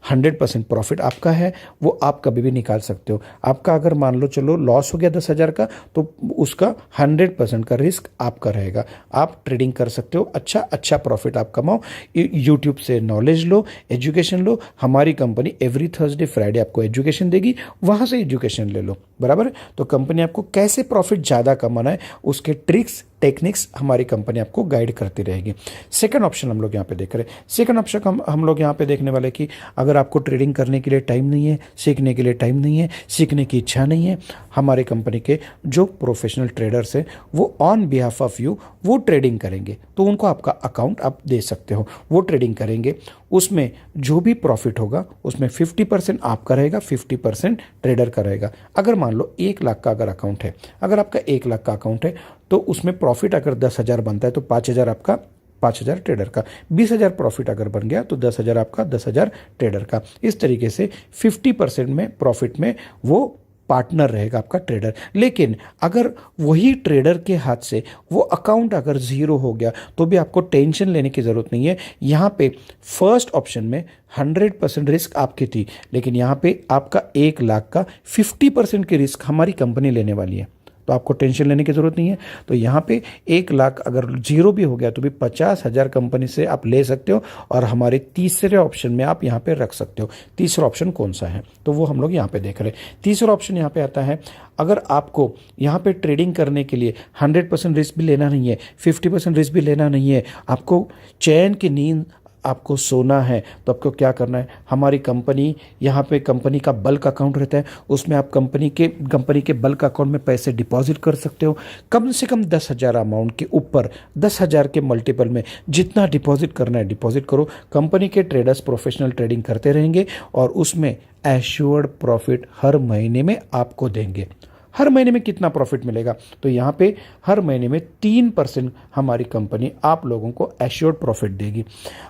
100% प्रॉफिट आपका है, वो आप कभी भी निकाल सकते हो। आपका अगर मान लो चलो लॉस हो गया 10,000 का, तो उसका 100% का रिस्क आपका रहेगा। आप ट्रेडिंग कर सकते हो, अच्छा प्रॉफिट आप कमाओ, यूट्यूब से नॉलेज लो, एजुकेशन लो। हमारी कंपनी एवरी थर्सडे फ्राइडे आपको एजुकेशन देगी, वहाँ से एजुकेशन ले लो, बराबर है। तो कंपनी आपको कैसे प्रॉफिट ज़्यादा कमाना है उसके ट्रिक्स टेक्निक्स हमारी कंपनी आपको गाइड करती रहेगी। सेकंड ऑप्शन हम लोग यहाँ पे देख रहे हैं। सेकंड ऑप्शन हम लोग यहाँ पे देखने वाले कि अगर आपको ट्रेडिंग करने के लिए टाइम नहीं है, सीखने के लिए टाइम नहीं है, सीखने की इच्छा नहीं है, हमारे कंपनी के जो प्रोफेशनल ट्रेडर्स हैं वो ऑन बिहाफ ऑफ यू वो ट्रेडिंग करेंगे, तो उनको आपका अकाउंट आप दे सकते हो। वो ट्रेडिंग करेंगे, उसमें जो भी प्रॉफिट होगा उसमें 50% आपका रहेगा, 50% ट्रेडर का रहेगा। अगर मान लो 1 लाख का अगर अकाउंट है, अगर आपका 1 लाख का अकाउंट है तो उसमें प्रॉफिट अगर 10,000 बनता है तो 5,000 आपका, 5,000 ट्रेडर का। 20,000 प्रॉफिट अगर बन गया तो 10,000 आपका, 10,000 ट्रेडर का। इस तरीके से 50% में प्रॉफिट में वो पार्टनर रहेगा आपका ट्रेडर। लेकिन अगर वही ट्रेडर के हाथ से वो अकाउंट अगर ज़ीरो हो गया तो भी आपको टेंशन लेने की ज़रूरत नहीं है। यहाँ पे फर्स्ट ऑप्शन में 100% रिस्क आपकी थी, लेकिन यहाँ पे आपका 1 लाख का 50% की रिस्क हमारी कंपनी लेने वाली है, तो आपको टेंशन लेने की ज़रूरत नहीं है। तो यहाँ पे 1 लाख अगर जीरो भी हो गया तो भी 50,000 कंपनी से आप ले सकते हो और हमारे तीसरे ऑप्शन में आप यहाँ पे रख सकते हो। तीसरा ऑप्शन कौन सा है तो वो हम लोग यहाँ पे देख रहे हैं। तीसरा ऑप्शन यहाँ पे आता है, अगर आपको यहाँ पे ट्रेडिंग करने के लिए 100% रिस्क भी लेना नहीं है, 50% रिस्क भी लेना नहीं है, आपको चैन की नींद आपको सोना है, तो आपको क्या करना है, हमारी कंपनी, यहाँ पे कंपनी का बल्क अकाउंट रहता है, उसमें आप कंपनी के बल्क अकाउंट में पैसे डिपॉजिट कर सकते हो। कम से कम 10,000 अमाउंट के ऊपर, 10,000 के मल्टीपल में जितना डिपॉजिट करना है डिपॉजिट करो। कंपनी के ट्रेडर्स प्रोफेशनल ट्रेडिंग करते रहेंगे और उसमें एश्योर्ड प्रॉफिट हर महीने में आपको देंगे। हर महीने में कितना प्रॉफिट मिलेगा, तो यहाँ पे हर महीने में 3% हमारी कंपनी आप लोगों को एश्योर्ड प्रॉफिट देगी।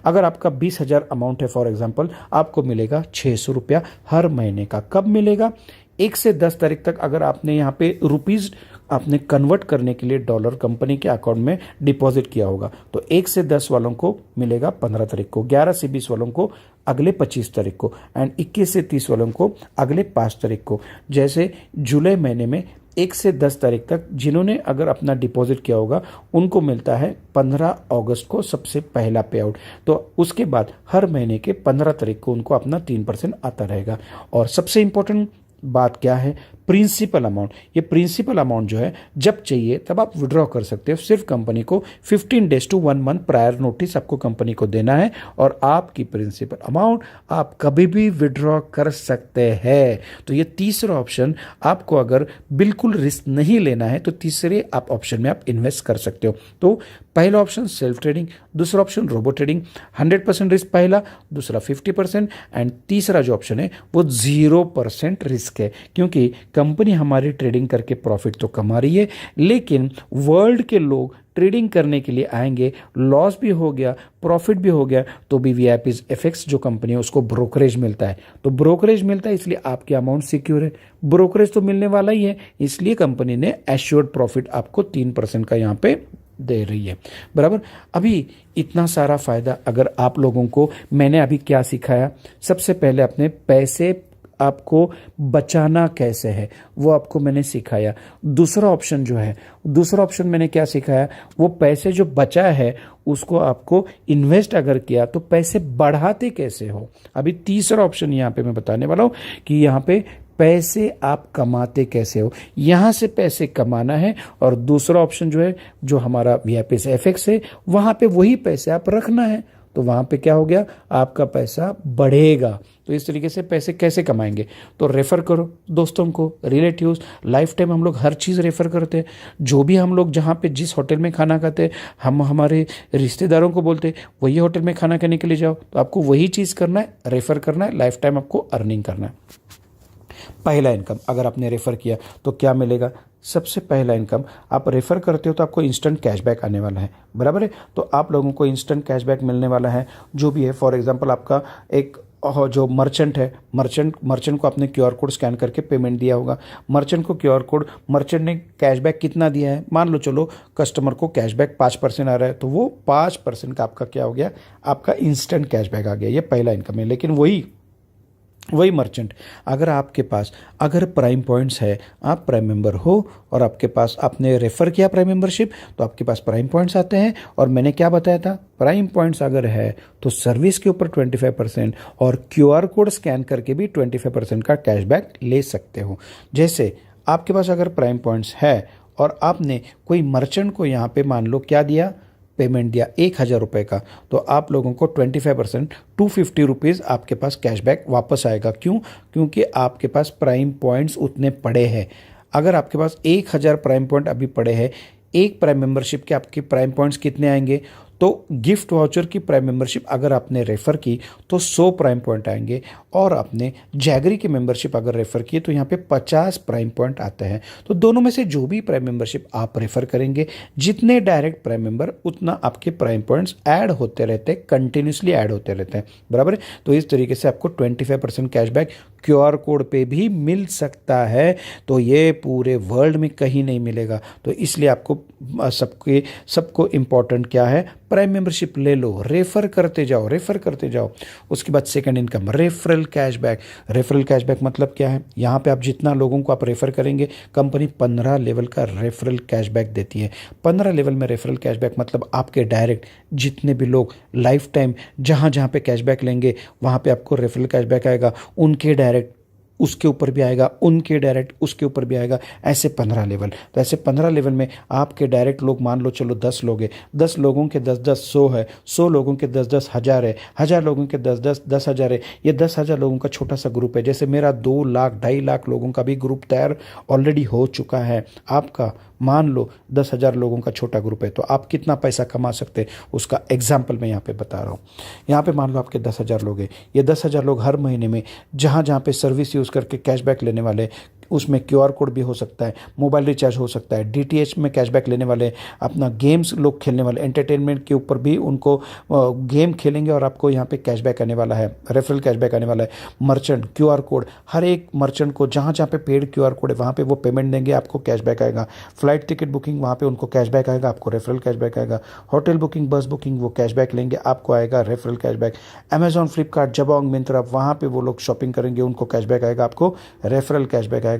अगर आपका 20,000 अमाउंट है फॉर एग्जांपल, आपको मिलेगा 600 रुपया हर महीने का। कब मिलेगा? 1 से 10 तारीख तक अगर आपने यहाँ पे रुपीज़ आपने कन्वर्ट करने के लिए डॉलर कंपनी के अकाउंट में डिपॉजिट किया होगा, तो 1 से 10 वालों को मिलेगा 15 तारीख को, 11 से 20 वालों को अगले 25 तारीख को, एंड 21 से 30 वालों को अगले 5 तारीख को। जैसे जुलाई महीने में 1 से 10 तारीख तक जिन्होंने अगर अपना डिपॉजिट किया होगा उनको मिलता है 15 अगस्त को सबसे पहला पे आउट। तो उसके बाद हर महीने के 15 तारीख को उनको अपना 3% आता रहेगा। और सबसे इंपॉर्टेंट बात क्या है, प्रिंसिपल अमाउंट। ये प्रिंसिपल अमाउंट जो है जब चाहिए तब आप विड्रॉ कर सकते हो। सिर्फ कंपनी को 15 days to 1 month prior notice आपको कंपनी को देना है और आपकी प्रिंसिपल अमाउंट आप कभी भी विड्रॉ कर सकते हैं। तो ये तीसरा ऑप्शन, आपको अगर बिल्कुल रिस्क नहीं लेना है तो तीसरे आप ऑप्शन में आप इन्वेस्ट कर सकते हो। तो पहला ऑप्शन सेल्फ ट्रेडिंग, दूसरा ऑप्शन रोबो ट्रेडिंग, 100% रिस्क पहला, दूसरा 50%, एंड तीसरा जो ऑप्शन है वो 0% रिस्क है, क्योंकि कंपनी हमारी ट्रेडिंग करके प्रॉफिट तो कमा रही है, लेकिन वर्ल्ड के लोग ट्रेडिंग करने के लिए आएंगे, लॉस भी हो गया प्रॉफिट भी हो गया तो भी वीआईपी एफएक्स जो कंपनी है उसको ब्रोकरेज मिलता है। तो ब्रोकरेज मिलता है इसलिए आपके अमाउंट सिक्योर है, ब्रोकरेज तो मिलने वाला ही है, इसलिए कंपनी ने एश्योर्ड प्रॉफिट आपको 3% का यहाँ पे दे रही है। बराबर। अभी इतना सारा फायदा अगर आप लोगों को, मैंने अभी क्या सिखाया, सबसे पहले अपने पैसे आपको बचाना कैसे है वो आपको मैंने सिखाया। दूसरा ऑप्शन मैंने क्या सिखाया, वो पैसे जो बचा है उसको आपको इन्वेस्ट अगर किया तो पैसे बढ़ाते कैसे हो। अभी तीसरा ऑप्शन यहाँ पे मैं बताने वाला हूँ कि यहाँ पे पैसे आप कमाते कैसे हो, यहां से पैसे कमाना है। और दूसरा ऑप्शन जो है, जो हमारा वीआईपी एफएक्स है, वहां पे वही पैसे आप रखना है, तो वहां पे क्या हो गया, आपका पैसा बढ़ेगा। तो इस तरीके से पैसे कैसे कमाएंगे, तो रेफर करो दोस्तों को, रिलेटिव्स। लाइफ टाइम हम लोग हर चीज़ रेफर करते हैं, जो भी हम लोग जहाँ पे जिस होटल में खाना खाते हैं, हम हमारे रिश्तेदारों को बोलते हैं वही होटल में खाना खाने के लिए जाओ, तो आपको वही चीज़ करना है, रेफर करना है, लाइफ टाइम आपको अर्निंग करना है। पहला इनकम अगर आपने रेफर किया तो क्या मिलेगा, सबसे पहला इनकम आप रेफर करते हो तो आपको इंस्टेंट कैशबैक आने वाला है। बराबर है, तो आप लोगों को इंस्टेंट कैशबैक मिलने वाला है जो भी है। फॉर एग्जांपल आपका एक जो मर्चेंट है, मर्चेंट को आपने क्यूआर कोड स्कैन करके पेमेंट दिया होगा, मर्चेंट को क्यूआर कोड, मर्चेंट ने कैशबैक कितना दिया है, मान लो चलो कस्टमर को कैशबैक 5% आ रहा है, तो वो 5% का आपका क्या हो गया, आपका इंस्टेंट कैशबैक आ गया। ये पहला इनकम है। लेकिन वही मर्चेंट अगर आपके पास अगर प्राइम पॉइंट्स है, आप प्राइम मेंबर हो और आपके पास आपने रेफ़र किया प्राइम मेंबरशिप, तो आपके पास प्राइम पॉइंट्स आते हैं। और मैंने क्या बताया था, प्राइम पॉइंट्स अगर है तो सर्विस के ऊपर 25% और क्यूआर कोड स्कैन करके भी 25% का कैशबैक ले सकते हो। जैसे आपके पास अगर प्राइम पॉइंट्स है और आपने कोई मर्चेंट को यहाँ पे मान लो क्या दिया, पेमेंट दिया 1,000 रुपये का, तो आप लोगों को 25% 250 रुपीज़ आपके पास कैशबैक वापस आएगा। क्यों? क्योंकि आपके पास प्राइम पॉइंट्स उतने पड़े हैं। अगर आपके पास 1,000 प्राइम पॉइंट अभी पड़े हैं, एक प्राइम मेंबरशिप के आपके प्राइम पॉइंट्स कितने आएंगे, तो गिफ्ट वाउचर की प्राइम मेंबरशिप अगर आपने रेफ़र की तो 100 प्राइम पॉइंट आएंगे, और आपने जैगरी की मेंबरशिप अगर रेफ़र की तो यहाँ पे 50 प्राइम पॉइंट आते हैं। तो दोनों में से जो भी प्राइम मेंबरशिप आप रेफ़र करेंगे, जितने डायरेक्ट प्राइम मेंबर, उतना आपके प्राइम पॉइंट्स ऐड होते रहते हैं, कंटिन्यूसली ऐड होते रहते हैं। बराबर है, तो इस तरीके से आपको 25% कैशबैक क्यूआर कोड पे भी मिल सकता है। तो ये पूरे वर्ल्ड में कहीं नहीं मिलेगा। तो इसलिए आपको सबको इम्पॉर्टेंट क्या है, प्राइम मेंबरशिप ले लो, रेफर करते जाओ। उसके बाद second income, referral cashback. Referral cashback मतलब क्या है, यहाँ पे आप जितना लोगों को आप रेफर करेंगे, कंपनी 15 लेवल का रेफरल कैशबैक देती है। 15 लेवल में रेफरल कैशबैक मतलब आपके डायरेक्ट जितने भी लोग लाइफ टाइम जहाँ पे कैशबैक लेंगे वहाँ पे आपको रेफरल कैशबैक आएगा, उनके डायरेक्ट उसके ऊपर भी आएगा, उनके डायरेक्ट उसके ऊपर भी आएगा, ऐसे 15 लेवल। तो ऐसे 15 लेवल में आपके डायरेक्ट लोग मान लो चलो 10 लोग हैं, 10 लोगों के 10-10 100 है, 100 लोगों के 10-10 हज़ार है, 1,000 लोगों के 10-10 10,000 है। ये 10,000 लोगों का छोटा सा ग्रुप है। जैसे मेरा 2 लाख 2.5 लाख लोगों का भी ग्रुप तैयार ऑलरेडी हो चुका है। आपका मान लो 10,000 लोगों का छोटा ग्रुप है, तो आप कितना पैसा कमा सकते हैं उसका एग्जाम्पल मैं यहाँ पे बता रहा हूँ। यहाँ पे मान लो आपके 10,000 लोग हैं, ये 10,000 लोग हर महीने में जहाँ पे सर्विस यूज़ करके कैशबैक लेने वाले, उसमें क्यूआर कोड भी हो सकता है, मोबाइल रिचार्ज हो सकता है, डीटीएच में कैशबैक लेने वाले, अपना गेम्स लोग खेलने वाले, एंटरटेनमेंट के ऊपर भी उनको गेम खेलेंगे और आपको यहाँ पे कैशबैक आने वाला है, रेफरल कैशबैक आने वाला है। मर्चेंट क्यूआर कोड, हर एक मर्चेंट को जहाँ पे पेड क्यूआर कोड है वहाँ पे वो पेमेंट देंगे, आपको कैशबैक आएगा। फ्लाइट टिकट बुकिंग, वहाँ पे उनको कैशबैक आएगा, आपको रेफरल कैशबैक आएगा। होटल बुकिंग, बस बुकिंग, वो कैशबैक लेंगे, आपको आएगा referral cashback. Amazon, Flipkart, Jabong, Myntra, वहाँ पे वो लोग शॉपिंग करेंगे, उनको कैशबैक आएगा, आपको रेफरल कैशबैक आएगा।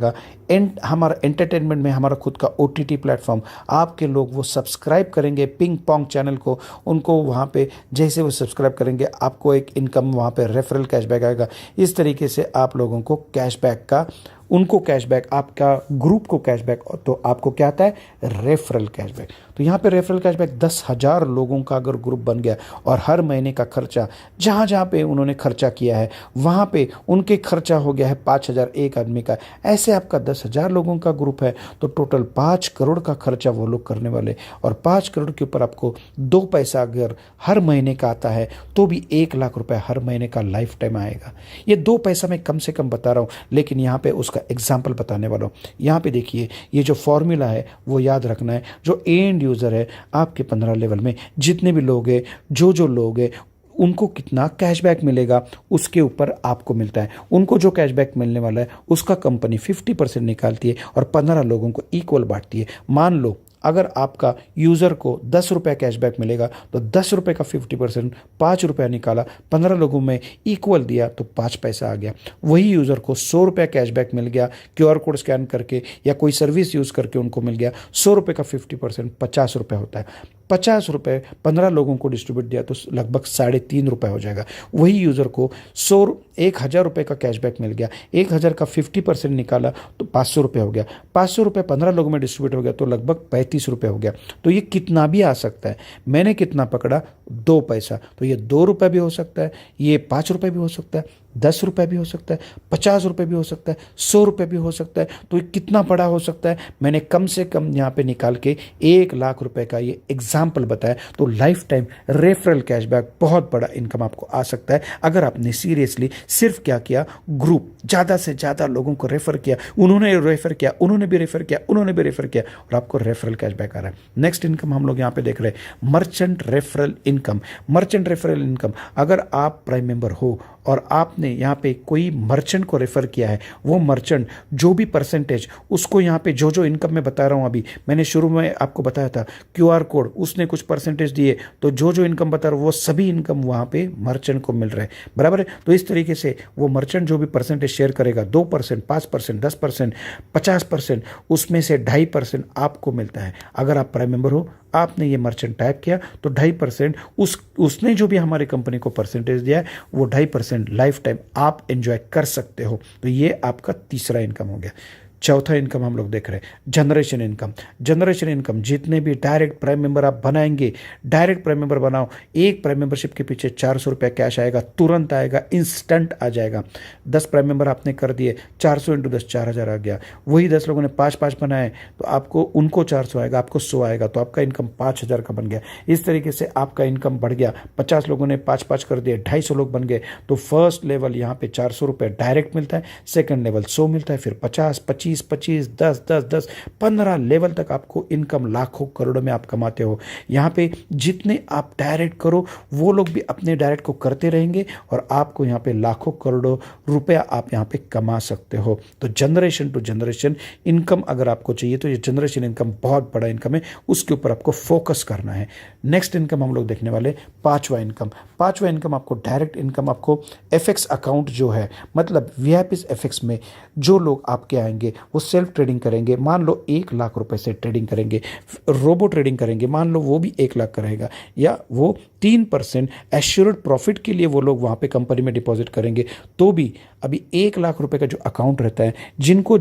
हमारा एंटरटेनमेंट में हमारा खुद का OTT प्लेटफॉर्म, आपके लोग वो सब्सक्राइब करेंगे पिंग पोंग चैनल को, उनको वहाँ पे जैसे वो सब्सक्राइब करेंगे आपको एक इनकम वहाँ पे रेफरल कैशबैक आएगा। इस तरीके से आप लोगों को कैशबैक का, उनको कैशबैक, आपका ग्रुप को कैशबैक, तो आपको क्या आता है, रेफरल कैशबैक। तो यहाँ पे रेफरल कैशबैक 10,000 लोगों का अगर ग्रुप बन गया और हर महीने का खर्चा जहाँ पे उन्होंने खर्चा किया है वहाँ पे उनके खर्चा हो गया है 5,000 एक आदमी का, ऐसे आपका 10,000 लोगों का ग्रुप है तो टोटल 5 करोड़ का खर्चा वो लोग करने वाले। और 5 करोड़ के ऊपर आपको 2 पैसा अगर हर महीने का आता है तो भी 1 लाख रुपए हर महीने का लाइफ टाइम आएगा। ये 2 पैसा मैं कम से कम बता रहा हूँ, लेकिन यहाँ पे उसका उसका एग्जाम्पल बताने वाला हूँ। यहाँ पे देखिए, ये जो फॉर्मूला है वो याद रखना है। जो एंड यूज़र है आपके 15 लेवल में, जितने भी लोग हैं, जो लोग हैं, उनको कितना कैशबैक मिलेगा उसके ऊपर आपको मिलता है। उनको जो कैशबैक मिलने वाला है उसका कंपनी 50% निकालती है और 15 लोगों को इक्वल बांटती है। मान लो अगर आपका यूज़र को 10 रुपये कैशबैक मिलेगा तो 10 रुपये का 50% 5 रुपया निकाला, 15 लोगों में इक्वल दिया तो 5 पैसा आ गया। वही यूज़र को 100 रुपये कैशबैक मिल गया, QR कोड स्कैन करके या कोई सर्विस यूज़ करके उनको मिल गया। 100 रुपये का 50% 50 रुपये होता है। 50 रुपये 15 लोगों को डिस्ट्रीब्यूट दिया तो लगभग 3.5 रुपये हो जाएगा। वही यूज़र को 1,000 रुपये का कैशबैक मिल गया, 1,000 का 50% निकाला तो 500 रुपये हो गया। 500 रुपये 15 लोगों में डिस्ट्रीब्यूट हो गया तो लगभग 35 रुपये हो गया। तो ये कितना भी आ सकता है। मैंने कितना पकड़ा? 2 पैसा। तो ये 2 रुपये भी हो सकता है, ये 5 रुपये भी हो सकता है, 10 रुपये भी हो सकता है, 50 रुपये भी हो सकता है, 100 रुपये भी हो सकता है। तो ये कितना बड़ा हो सकता है? मैंने कम से कम यहाँ पे निकाल के 1 लाख रुपए का ये एग्जाम्पल बताया। तो लाइफ टाइम रेफरल कैशबैक बहुत बड़ा इनकम आपको आ सकता है अगर आपने सीरियसली सिर्फ क्या किया, ग्रुप ज़्यादा से ज़्यादा लोगों को रेफर किया, उन्होंने रेफर किया, उन्होंने भी रेफर किया, उन्होंने भी रेफर किया और आपको रेफरल कैशबैक आ रहा है। नेक्स्ट इनकम हम लोग यहाँ पे देख रहे हैं, merchant referral income. Merchant referral income, अगर आप प्राइम मेंबर हो और आपने यहाँ पे कोई मर्चेंट को रेफ़र किया है, वो मर्चेंट जो भी परसेंटेज उसको यहाँ पे जो इनकम मैं बता रहा हूँ, अभी मैंने शुरू में आपको बताया था QR कोड, उसने कुछ परसेंटेज दिए तो जो इनकम बता रहा हूँ वो सभी इनकम वहाँ पे मर्चेंट को मिल रहा है, बराबर है। तो इस तरीके से वो मर्चेंट जो भी परसेंटेज शेयर करेगा, 2%, 5%, 10%, 50%, उसमें से 2.5% आपको मिलता है। अगर आप प्राइम मेंबर हो, आपने ये मर्चेंट टाइप किया तो 2.5% उसने जो भी हमारी कंपनी को परसेंटेज दिया है वो 2.5% लाइफ टाइम आप एंजॉय कर सकते हो। तो ये आपका तीसरा इनकम हो गया। चौथा इनकम हम लोग देख रहे हैं, जनरेशन इनकम। जनरेशन इनकम, जितने भी डायरेक्ट प्राइम मेंबर आप बनाएंगे, डायरेक्ट प्राइम मेंबर बनाओ, एक प्राइम मेंबरशिप के पीछे 400 रुपये कैश आएगा, तुरंत आएगा, इंस्टेंट आ जाएगा। 10 प्राइम मेंबर आपने कर दिए, 400 × 10 4,000 आ गया। वही 10 लोगों ने 5 बनाए तो आपको उनको 400 आएगा, आपको 100 आएगा, तो आपका इनकम 5,000 का बन गया। इस तरीके से आपका इनकम बढ़ गया। 50 लोगों ने 5 कर दिए, 250 लोग बन गए। तो फर्स्ट लेवल यहाँ पे 400 रुपये डायरेक्ट मिलता है, सेकंड लेवल 100 मिलता है, फिर 50, 25, 25, 10, 10, 10, 15 लेवल तक आपको इनकम लाखों करोड़ों में आप कमाते हो। यहाँ पे जितने आप डायरेक्ट करो वो लोग भी अपने डायरेक्ट को करते रहेंगे और आपको यहाँ पे लाखों करोड़ों रुपया आप यहाँ पे कमा सकते हो। तो जनरेशन टू जनरेशन इनकम अगर आपको चाहिए तो ये जनरेशन इनकम बहुत बड़ा इनकम है, उसके ऊपर आपको फोकस करना है। नेक्स्ट इनकम हम लोग देखने वाले, पांचवा इनकम आपको डायरेक्ट इनकम, आपको FX अकाउंट जो है, मतलब VIP FX में जो लोग आपके आएंगे वो सेल्फ ट्रेडिंग करेंगे। मान लो 1 लाख रुपए से ट्रेडिंग करेंगे, रोबो ट्रेडिंग करेंगे, मान लो वो भी 1 लाख करेगा, या वो 3% एश्योर्ड प्रॉफिट के लिए वो लोग वहाँ पे कंपनी में डिपॉजिट करेंगे। तो भी अभी 1 लाख रुपए का जो अकाउंट रहता है, जिनको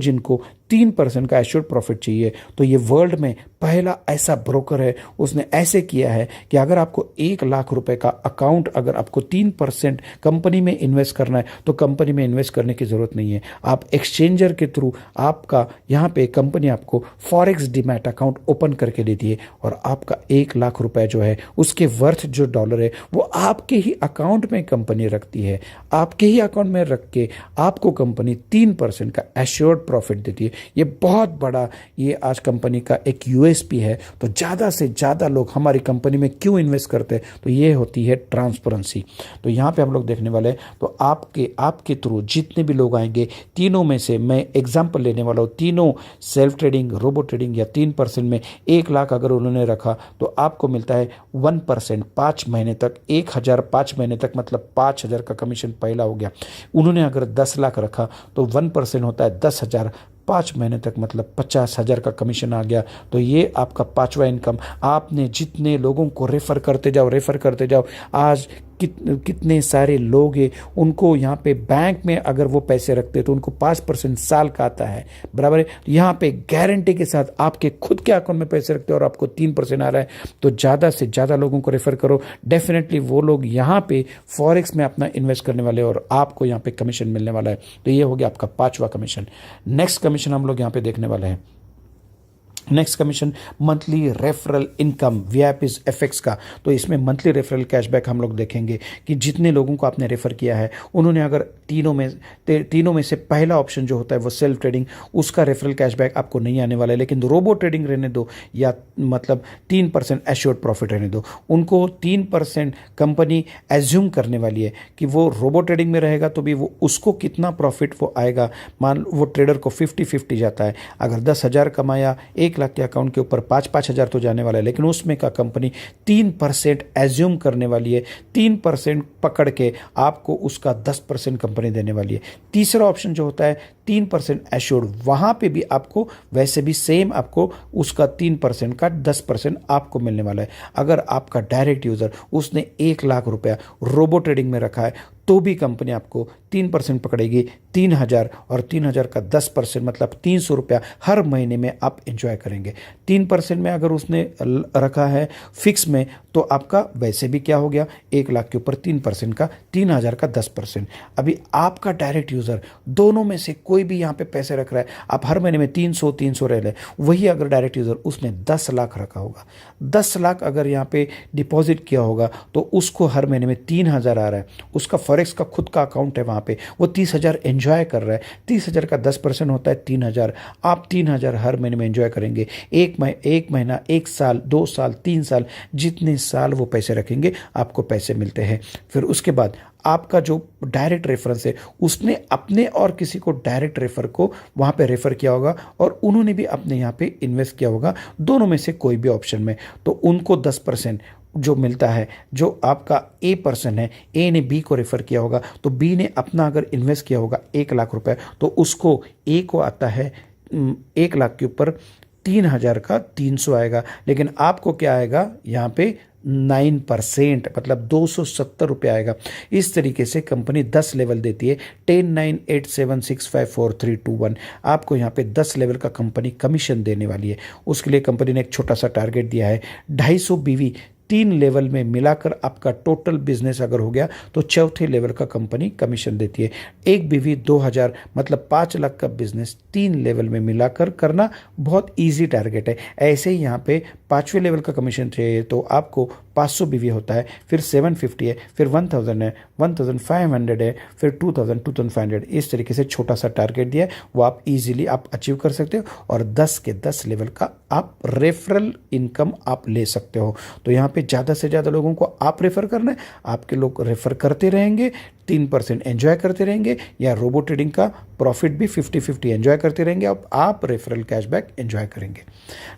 3% का एश्योर्ड प्रॉफिट चाहिए, तो ये वर्ल्ड में पहला ऐसा ब्रोकर है, उसने ऐसे किया है कि अगर आपको 1 लाख रुपए का अकाउंट, अगर आपको 3% कंपनी में इन्वेस्ट करना है तो कंपनी में इन्वेस्ट करने की ज़रूरत नहीं है। आप एक्सचेंजर के थ्रू आपका यहाँ पे कंपनी आपको फॉरेक्स डीमैट अकाउंट ओपन करके देती है और आपका 1 लाख रुपए जो है उसके वर्थ जो डॉलर है वो आपके ही अकाउंट में कंपनी रखती है। आपके ही अकाउंट में रख के आपको कंपनी 3% का एश्योर्ड प्रॉफिट देती है। ये बहुत बड़ा, ये आज कंपनी का एक USP है। तो ज़्यादा से ज़्यादा लोग हमारी कंपनी में क्यों इन्वेस्ट करते हैं, तो ये होती है ट्रांसपेरेंसी। तो यहाँ पे हम लोग देखने वाले हैं, तो आपके थ्रू जितने भी लोग आएंगे, तीनों में से मैं एग्जांपल लेने वाला हूँ। तीनों सेल्फ ट्रेडिंग, रोबो ट्रेडिंग या 3% में 1 लाख अगर उन्होंने रखा तो आपको मिलता है 1% 5 महीने तक, 1,000 5 महीने तक, मतलब 5,000 का कमीशन पहला हो गया। उन्होंने अगर 10 लाख रखा तो 1% होता है 10,000, 5 महीने तक मतलब 50,000 का कमीशन आ गया। तो ये आपका पांचवा इनकम। आपने जितने लोगों को रेफ़र करते जाओ, आज कितने सारे लोग हैं, उनको यहाँ पे बैंक में अगर वो पैसे रखते तो उनको 5% साल का आता है, बराबर है। यहाँ पे गारंटी के साथ आपके खुद के अकाउंट में पैसे रखते हो और आपको 3% आ रहा है, तो ज़्यादा से ज़्यादा लोगों को रेफ़र करो। डेफिनेटली वो लोग यहाँ पे फॉरेक्स में अपना इन्वेस्ट करने वाले और आपको यहाँ पे कमीशन मिलने वाला है। तो ये हो गया आपका 5वां कमीशन। नेक्स्ट कमीशन हम लोग यहाँ पे देखने वाले हैं, next commission monthly referral income VIPs FX का। तो इसमें मंथली रेफरल कैशबैक हम लोग देखेंगे कि जितने लोगों को आपने रेफर किया है उन्होंने अगर तीनों में से पहला ऑप्शन जो होता है वो सेल्फ ट्रेडिंग, उसका रेफरल कैशबैक आपको नहीं आने वाला है। लेकिन रोबो ट्रेडिंग रहने दो या मतलब 3% एश्योर्ड प्रॉफिट रहने दो, उनको 3% कंपनी एज्यूम करने वाली है कि वो रोबो ट्रेडिंग में रहेगा तो भी वो उसको कितना प्रॉफिट वो आएगा। मान वो ट्रेडर को 50-50 जाता है, अगर 10,000 कमाया 1 लाख के अकाउंट के ऊपर 5-5 हज़ार तो जाने वाला है, लेकिन उसमें का कंपनी 3% एज्यूम करने वाली है, 3% पकड़ के आपको उसका 10% कंपनी देने वाली है। तीसरा ऑप्शन जो होता है 3% एश्योर्ड, वहाँ पे भी आपको वैसे भी सेम आपको उसका 3% का 10% आपको मिलने वाला है। अगर आपका डायरेक्ट यूज़र उसने 1 लाख रुपया रोबो ट्रेडिंग में रखा है तो भी कंपनी आपको 3% पकड़ेगी, 3,000 और 3,000 का 10% मतलब 300 रुपया हर महीने में आप एंजॉय करेंगे। 3% में अगर उसने रखा है फिक्स में तो आपका वैसे भी क्या हो गया, 1 लाख के ऊपर 3% का 3,000 का 10%। अभी आपका डायरेक्ट यूज़र दोनों में से कोई भी यहाँ पे पैसे रख रहा है, आप हर महीने में 300 रह लें, वही अगर डायरेक्ट यूज़र उसने 10 लाख रखा होगा, 10 लाख अगर यहाँ पे डिपॉजिट किया होगा तो उसको हर महीने में 3,000 आ रहा है, उसका फॉरेक्स का खुद का अकाउंट है, वहाँ पे वो 30,000 एंजॉय कर रहा है। 30,000 का 10% होता है 3,000, आप 3,000 हर महीने में एंजॉय करेंगे। एक महीना, 1 साल, 2 साल, 3 साल, जितने साल वो पैसे रखेंगे आपको पैसे मिलते हैं। फिर उसके बाद आपका जो डायरेक्ट रेफरेंस है उसने अपने और किसी को डायरेक्ट रेफर को वहाँ पे रेफर किया होगा और उन्होंने भी अपने यहाँ पे इन्वेस्ट किया होगा, दोनों में से कोई भी ऑप्शन में, तो उनको 10% जो मिलता है। जो आपका ए पर्सन है, ए ने बी को रेफर किया होगा तो बी ने अपना अगर इन्वेस्ट किया होगा 1 लाख रुपए तो उसको ए को आता है 1 लाख के ऊपर 3,000 का 300 आएगा, लेकिन आपको क्या आएगा यहाँ पे 9% मतलब 270 रुपये आएगा। इस तरीके से कंपनी 10 लेवल देती है, 10, 9, 8, 7, 6, 5, 4, 3, 2, 1। आपको यहाँ पे 10 लेवल का कंपनी कमीशन देने वाली है। उसके लिए कंपनी ने एक छोटा सा टारगेट दिया है, 250 बीवी 3 लेवल में मिलाकर आपका टोटल बिजनेस अगर हो गया तो चौथे लेवल का कंपनी कमीशन देती है। 1 बीवी 2,000 मतलब 5 लाख का बिजनेस 3 लेवल में मिलाकर करना बहुत इजी टारगेट है। ऐसे ही यहाँ पे 5वें लेवल का कमीशन चाहिए तो आपको 500 बीवी होता है, फिर 750 है, फिर 1,000 है, 1,500 है, फिर 2,000, 2,500। इस तरीके से छोटा सा टारगेट दिया है, वो आप इजीली आप अचीव कर सकते हो और 10 के 10 लेवल का आप रेफरल इनकम आप ले सकते हो। तो यहाँ पे ज़्यादा से ज़्यादा लोगों को आप रेफ़र करना है, आपके लोग रेफ़र करते रहेंगे, 3% एंजॉय करते रहेंगे, या रोबो ट्रेडिंग का प्रॉफिट भी 50-50 एंजॉय करते रहेंगे, अब आप रेफरल कैशबैक एंजॉय करेंगे।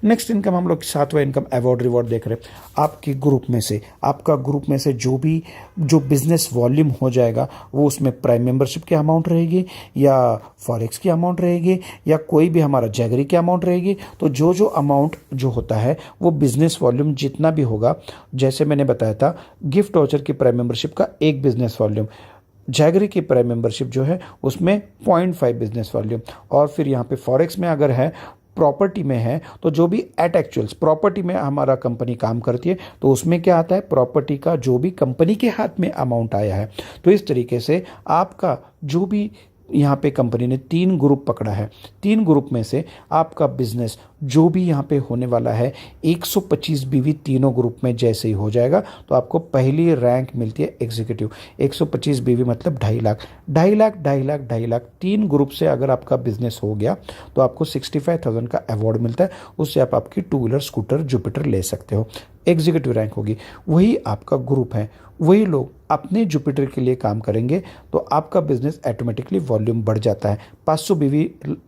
नेक्स्ट इनकम हम लोग 7वां इनकम अवार्ड रिवॉर्ड देख रहे हैं। आपके ग्रुप में से, आपका ग्रुप में से जो बिजनेस वॉल्यूम हो जाएगा वो उसमें प्राइम मेंबरशिप की अमाउंट रहेगी या फॉरेक्स की अमाउंट रहेगी या कोई भी हमारा जैगरी की अमाउंट रहेगी। तो जो अमाउंट जो होता है वो बिजनेस वॉल्यूम जितना भी होगा, जैसे मैंने बताया था गिफ्ट वाउचर की प्राइम मेंबरशिप का 1 बिजनेस वॉल्यूम, जैगरी की प्राइम मेंबरशिप जो है उसमें 0.5 बिजनेस वॉल्यूम, और फिर यहाँ पे फॉरेक्स में अगर है, प्रॉपर्टी में है तो जो भी एट एक्चुअल्स प्रॉपर्टी में हमारा कंपनी काम करती है तो उसमें क्या आता है, प्रॉपर्टी का जो भी कंपनी के हाथ में अमाउंट आया है। तो इस तरीके से आपका जो भी यहाँ पे कंपनी ने 3 ग्रुप पकड़ा है, 3 ग्रुप में से आपका बिजनेस जो भी यहाँ पे होने वाला है 125 बीवी तीनों ग्रुप में जैसे ही हो जाएगा तो आपको पहली रैंक मिलती है एग्जीक्यूटिव। 125 बीवी मतलब 2.5 लाख, 2.5 लाख, 2.5 लाख, 2.5 लाख, 3 ग्रुप से अगर आपका बिजनेस हो गया तो आपको 65,000 का अवार्ड मिलता है। उससे आप आपकी 2 व्हीलर स्कूटर जुपिटर ले सकते हो, एग्जीक्यूटिव रैंक होगी। वही आपका ग्रुप है, वही लोग अपने जुपिटर के लिए काम करेंगे तो आपका बिजनेस ऑटोमेटिकली वॉल्यूम बढ़ जाता है। 500 बीवी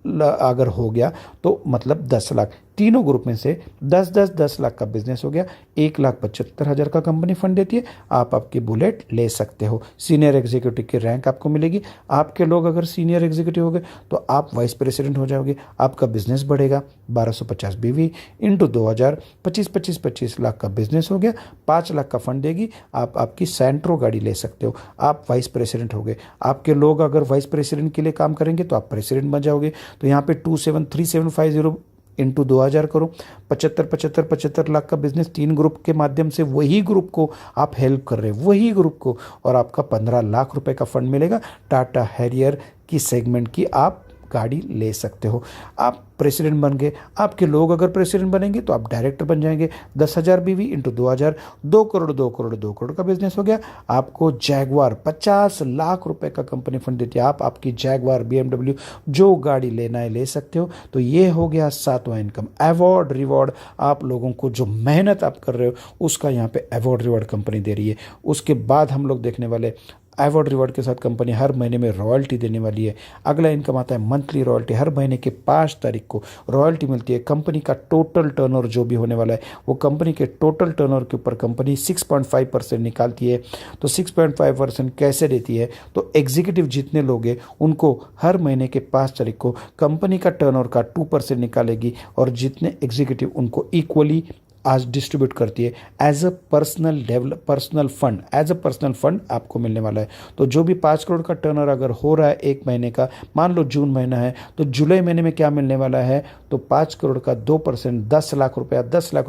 अगर हो गया तो मतलब 10 लाख, तीनों ग्रुप में से 10 लाख का बिजनेस हो गया, 1,75,000 का कंपनी फंड देती है, आप आपकी बुलेट ले सकते हो। सीनियर एग्जीक्यूटिव की रैंक आपको मिलेगी। आपके लोग अगर सीनियर एग्जीक्यूटिव हो गए तो आप वाइस प्रेसिडेंट हो जाओगे, आपका बिजनेस बढ़ेगा। 1250 बीवी इंटू 2,000, 25 लाख का बिजनेस हो गया, 5 लाख का फंड देगी, आप आपकी सेंट्रो गाड़ी ले सकते हो, आप वाइस प्रेसिडेंट हो गए। आपके लोग अगर वाइस प्रेसिडेंट के लिए काम करेंगे तो आप प्रेसिडेंट बन जाओगे। तो यहाँ पे 273750 इंटू 2,000 करो, 75 लाख का बिजनेस 3 ग्रुप के माध्यम से वही ग्रुप को आप हेल्प कर रहे हैं, वही ग्रुप को, और आपका 15 लाख रुपए का फंड मिलेगा। टाटा हैरियर की सेगमेंट की आप गाड़ी ले सकते हो। आप प्रेसिडेंट बन गए, आपके लोग अगर प्रेसिडेंट बनेंगे तो आप डायरेक्टर बन जाएंगे। 10,000 बीवी इंटू 2,000, 2 करोड़ 2 करोड़ 2 करोड़ का बिजनेस हो गया। आपको जैगवार 50 लाख रुपए का कंपनी फंड देती है। आप आपकी जैगवार, BMW जो गाड़ी लेना है ले सकते हो। तो ये हो गया 7वां इनकम। अवार्ड रिवॉर्ड, आप लोगों को जो मेहनत आप कर रहे हो उसका यहाँ पे अवार्ड रिवॉर्ड कंपनी दे रही है। उसके बाद हम लोग देखने वाले अवार्ड रिवॉर्ड के साथ कंपनी हर महीने में रॉयल्टी देने वाली है। अगला इनकम आता है मंथली रॉयल्टी। हर महीने के 5 तारीख को रॉयल्टी मिलती है। कंपनी का टोटल टर्नओवर जो भी होने वाला है वो कंपनी के टोटल टर्नओवर के ऊपर कंपनी 6.5% निकालती है। तो 6.5% कैसे देती है? तो एग्जीक्यूटिव जितने लोग हैं उनको हर महीने के 5 तारीख को कंपनी का टर्नओवर का 2% निकालेगी और जितने एग्जीक्यूटिव उनको इक्वली आज डिस्ट्रीब्यूट करती है एज अ पर्सनल फंड आपको मिलने वाला है। तो जो भी 5 करोड़ का टर्नओवर अगर हो रहा है एक महीने का, मान लो जून महीना है तो जुलाई महीने में क्या मिलने वाला है? तो 5 करोड़ का 2% 10 लाख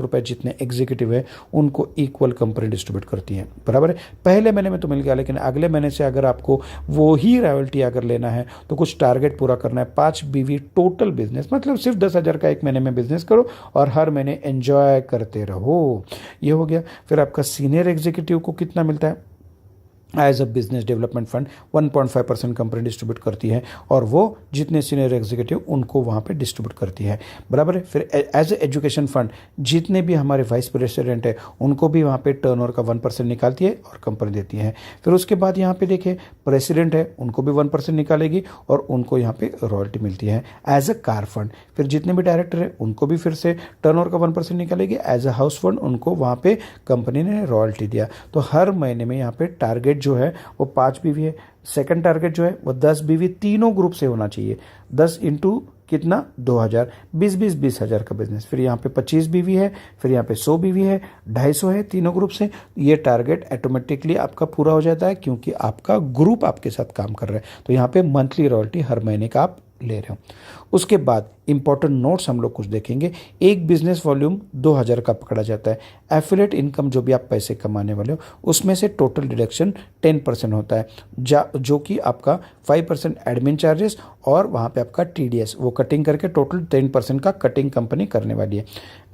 रुपया जितने एग्जीक्यूटिव है उनको इक्वल कंपनी डिस्ट्रीब्यूट करती है, बराबर है। पहले महीने में तो मिल गया, लेकिन अगले महीने से अगर आपको वो ही रॉयल्टी अगर लेना है तो कुछ टारगेट पूरा करना है। 5 बीवी टोटल बिजनेस, मतलब सिर्फ 10,000 का एक महीने में बिजनेस करो और हर महीने एंजॉय करते रहो। ये हो गया। फिर आपका सीनियर एग्जीक्यूटिव को कितना मिलता है? As a business development fund 1.5% company distribute करती है और वो जितने सीनियर एग्जीक्यूटिव उनको वहाँ पे डिस्ट्रीब्यूट करती है, बराबर है। फिर एज ए एजुकेशन फंड जितने भी हमारे वाइस प्रेसिडेंट है उनको भी वहाँ पे टर्नओवर का 1% निकालती है और कंपनी देती है। फिर उसके बाद यहाँ पे देखिए प्रेसिडेंट है उनको भी 1% निकालेगी और उनको यहाँ पे रॉयल्टी मिलती है एज अ कार फंड। फिर जितने भी डायरेक्टर है उनको भी फिर से टर्नओवर का 1% निकालेगी एज अ हाउस फंड, उनको वहाँ पे कंपनी ने रॉयल्टी दिया। तो हर महीने में यहाँ पे टारगेट जो है वो 5 बीवी है। सेकंड टारगेट जो है वो 10 बीवी तीनों ग्रुप से होना चाहिए। 10 इंटू कितना? 2,000, 20,000 का बिजनेस। फिर यहाँ पे 25 बीवी है, फिर यहाँ पे 100 बीवी है, 250 है तीनों ग्रुप से। ये टारगेट ऑटोमेटिकली आपका पूरा हो जाता है क्योंकि आपका ग्रुप आपके साथ काम कर रहा है। तो यहाँ पे मंथली रॉयल्टी हर महीने का आप ले रहे हो। उसके बाद इंपॉर्टेंट नोट्स हम लोग कुछ देखेंगे। एक बिजनेस वॉल्यूम 2,000 का पकड़ा जाता है। एफिलिएट इनकम जो भी आप पैसे कमाने वाले हो उसमें से टोटल डिडक्शन 10% होता है, जो कि आपका 5% एडमिन चार्जेस और वहाँ पे आपका TDS वो कटिंग करके टोटल 10% का कटिंग कंपनी करने वाली है।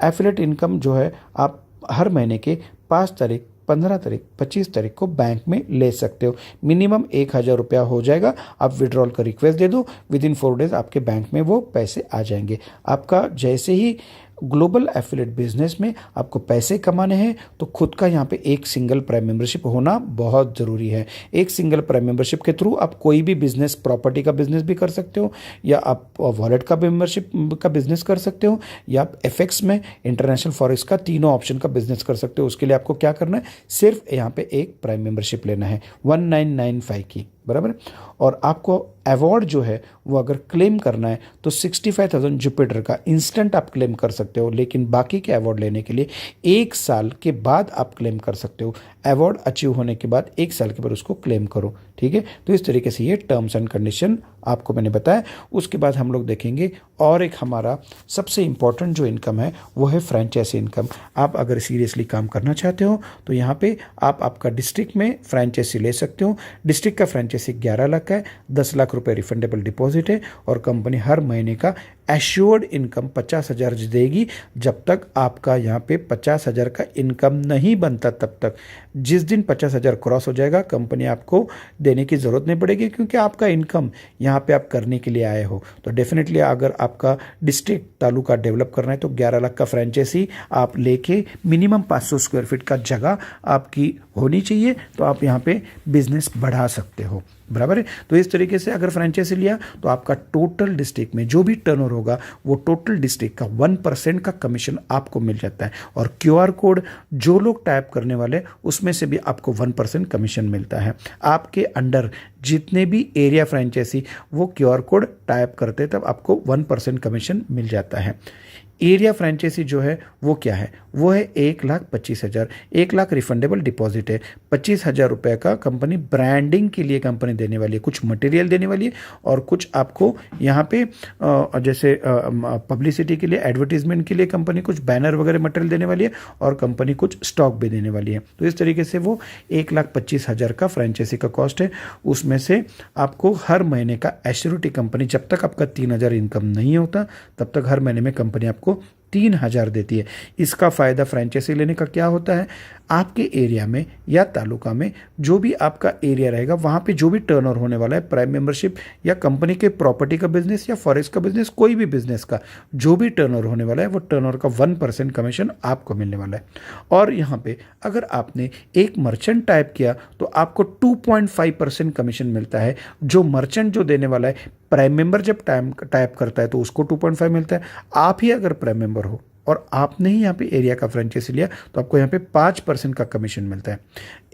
एफिलिएट इनकम जो है आप हर महीने के 5 तारीख, 15 तारीख, 25 तारीख को बैंक में ले सकते हो। मिनिमम 1,000 रुपया हो जाएगा। आप विड्रॉल का रिक्वेस्ट दे दो, विद इन 4 डेज आपके बैंक में वो पैसे आ जाएंगे। आपका जैसे ही ग्लोबल एफिलिएट बिजनेस में आपको पैसे कमाने हैं तो खुद का यहाँ पे एक सिंगल प्राइम मेंबरशिप होना बहुत ज़रूरी है। एक सिंगल प्राइम मेंबरशिप के थ्रू आप कोई भी बिजनेस, प्रॉपर्टी का बिजनेस भी कर सकते हो, या आप वॉलेट का मेंबरशिप का बिजनेस कर सकते हो, या आप FX में, इंटरनेशनल फॉरेक्स का, तीनों ऑप्शन का बिजनेस कर सकते हो। उसके लिए आपको क्या करना है? सिर्फ यहाँ पे एक प्राइम मेंबरशिप लेना है 1995 की, बराबर। और आपको अवार्ड जो है वो अगर क्लेम करना है तो 65,000 जुपिटर का इंस्टेंट आप क्लेम कर सकते हो, लेकिन बाकी के अवार्ड लेने के लिए 1 साल के बाद आप क्लेम कर सकते हो। अवार्ड अचीव होने के बाद 1 साल के बाद उसको क्लेम करो, ठीक है। तो इस तरीके से ये टर्म्स एंड कंडीशन आपको मैंने बताया। उसके बाद हम लोग देखेंगे और एक हमारा सबसे इंपॉर्टेंट जो इनकम है वो है फ्रेंचाइजी इनकम। आप अगर सीरियसली काम करना चाहते हो तो यहाँ पे आप आपका डिस्ट्रिक्ट में फ्रेंचाइजी ले सकते हो। डिस्ट्रिक्ट का फ्रेंचाइजी 11 लाख का है, 10 लाख रुपए रिफंडेबल डिपॉजिट है और कंपनी हर महीने का एश्योर्ड इनकम 50,000 देगी जब तक आपका यहाँ पे 50,000 का इनकम नहीं बनता तब तक। जिस दिन 50,000 क्रॉस हो जाएगा कंपनी आपको देने की ज़रूरत नहीं पड़ेगी, क्योंकि आपका इनकम यहाँ पे आप करने के लिए आए हो। तो डेफिनेटली अगर आपका डिस्ट्रिक्ट, तालुका डेवलप करना है तो 11 लाख का फ्रेंचाइजी आप लेके मिनिमम 500 स्क्वायर फीट का जगह आपकी होनी चाहिए, तो आप यहाँ पे बिजनेस बढ़ा सकते हो, बराबर है। तो इस तरीके से अगर फ्रेंचाइजी लिया तो आपका टोटल डिस्ट्रिक्ट में जो भी टर्नओवर होगा वो टोटल डिस्ट्रिक्ट का 1% का कमीशन आपको मिल जाता है। और QR कोड जो लोग टाइप करने वाले उसमें से भी आपको 1% कमीशन मिलता है। आपके अंडर जितने भी एरिया फ्रेंचाइजी वो QR कोड टाइप करते तब आपको 1% कमीशन मिल जाता है। एरिया फ्रेंचाइजी जो है वो क्या है, वो है 1,25,000। 1,00,000 रिफंडेबल डिपॉजिट है। 25,000 रुपये का कंपनी ब्रांडिंग के लिए कंपनी देने वाली है, कुछ मटेरियल देने वाली है और कुछ आपको यहाँ पे जैसे पब्लिसिटी के लिए, एडवर्टीजमेंट के लिए कंपनी कुछ बैनर वगैरह मटेरियल देने वाली है और कंपनी कुछ स्टॉक भी देने वाली है। तो इस तरीके से वो 1,25,000 का फ्रेंचाइजी का कॉस्ट है। उसमें से आपको हर महीने का एश्योरिटी कंपनी, जब तक आपका 3,000 इनकम नहीं होता तब तक हर महीने में कंपनी आपको 3,000 देती है। इसका फ़ायदा फ्रेंचाइजी लेने का क्या होता है, आपके एरिया में या तालुका में जो भी आपका एरिया रहेगा वहाँ पे जो भी टर्नओवर होने वाला है, प्राइम मेंबरशिप या कंपनी के प्रॉपर्टी का बिजनेस या फॉरेस्ट का बिजनेस, कोई भी बिजनेस का जो भी टर्नओवर होने वाला है वो टर्नओवर का 1% कमीशन आपको मिलने वाला है। और यहाँ पे अगर आपने एक मर्चेंट टाइप किया तो आपको 2.5% कमीशन मिलता है। जो मर्चेंट जो देने वाला है, प्राइम मेंबर जब टाइप करता है तो उसको 2.5 मिलता है। आप ही अगर प्राइम मेंबर हो और आपने ही यहाँ पे एरिया का फ्रेंचाइजी लिया तो आपको यहाँ पे 5% का कमीशन मिलता है।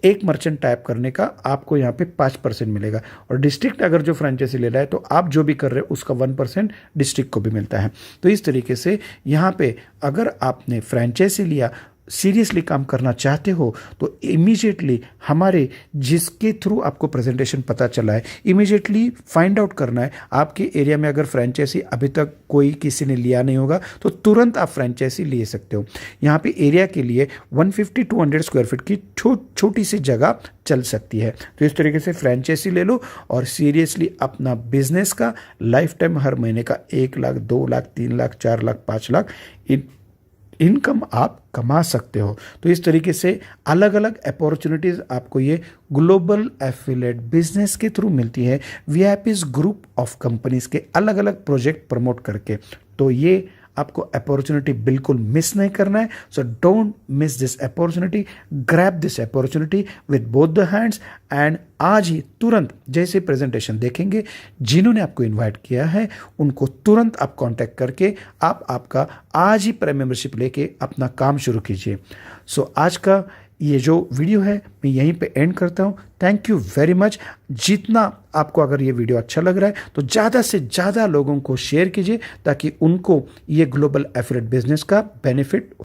एक मर्चेंट टाइप करने का आपको यहाँ पे 5% मिलेगा। और डिस्ट्रिक्ट अगर जो फ्रेंचाइजी ले रहा है तो आप जो भी कर रहे हो उसका 1% डिस्ट्रिक्ट को भी मिलता है। तो इस तरीके से यहाँ पे अगर आपने फ्रेंचाइजी लिया, सीरियसली काम करना चाहते हो तो इमीडिएटली हमारे जिसके थ्रू आपको प्रेजेंटेशन पता चला है, इमीडिएटली फाइंड आउट करना है। आपके एरिया में अगर फ्रेंचाइजी अभी तक कोई किसी ने लिया नहीं होगा तो तुरंत आप फ्रेंचाइजी ले सकते हो। यहाँ पे एरिया के लिए 150-200 स्क्वायर फीट की छोटी सी जगह चल सकती है। तो इस तरीके से फ्रेंचाइजी ले लो और सीरियसली अपना बिजनेस का लाइफ टाइम हर महीने का 1,00,000, 2,00,000, 3,00,000, 4,00,000, 5,00,000 इनकम आप कमा सकते हो। तो इस तरीके से अलग अलग अपॉर्चुनिटीज़ आपको ये ग्लोबल एफिलिएट बिजनेस के थ्रू मिलती है, वीआईपीज ग्रुप ऑफ कंपनीज के अलग अलग प्रोजेक्ट प्रमोट करके। तो ये आपको अपॉर्चुनिटी बिल्कुल मिस नहीं करना है। So don't miss this opportunity, grab this opportunity with both the hands and आज ही तुरंत जैसे प्रेजेंटेशन देखेंगे, जिन्होंने आपको इनवाइट किया है उनको तुरंत आप कांटेक्ट करके आप आपका आज ही प्राइम मेंबरशिप लेके अपना काम शुरू कीजिए। सो आज का ये जो वीडियो है मैं यहीं पे एंड करता हूँ। Thank you very much. जितना आपको अगर ये वीडियो अच्छा लग रहा है तो ज़्यादा से ज़्यादा लोगों को शेयर कीजिए ताकि उनको ये ग्लोबल एफिलिएट बिजनेस का बेनिफिट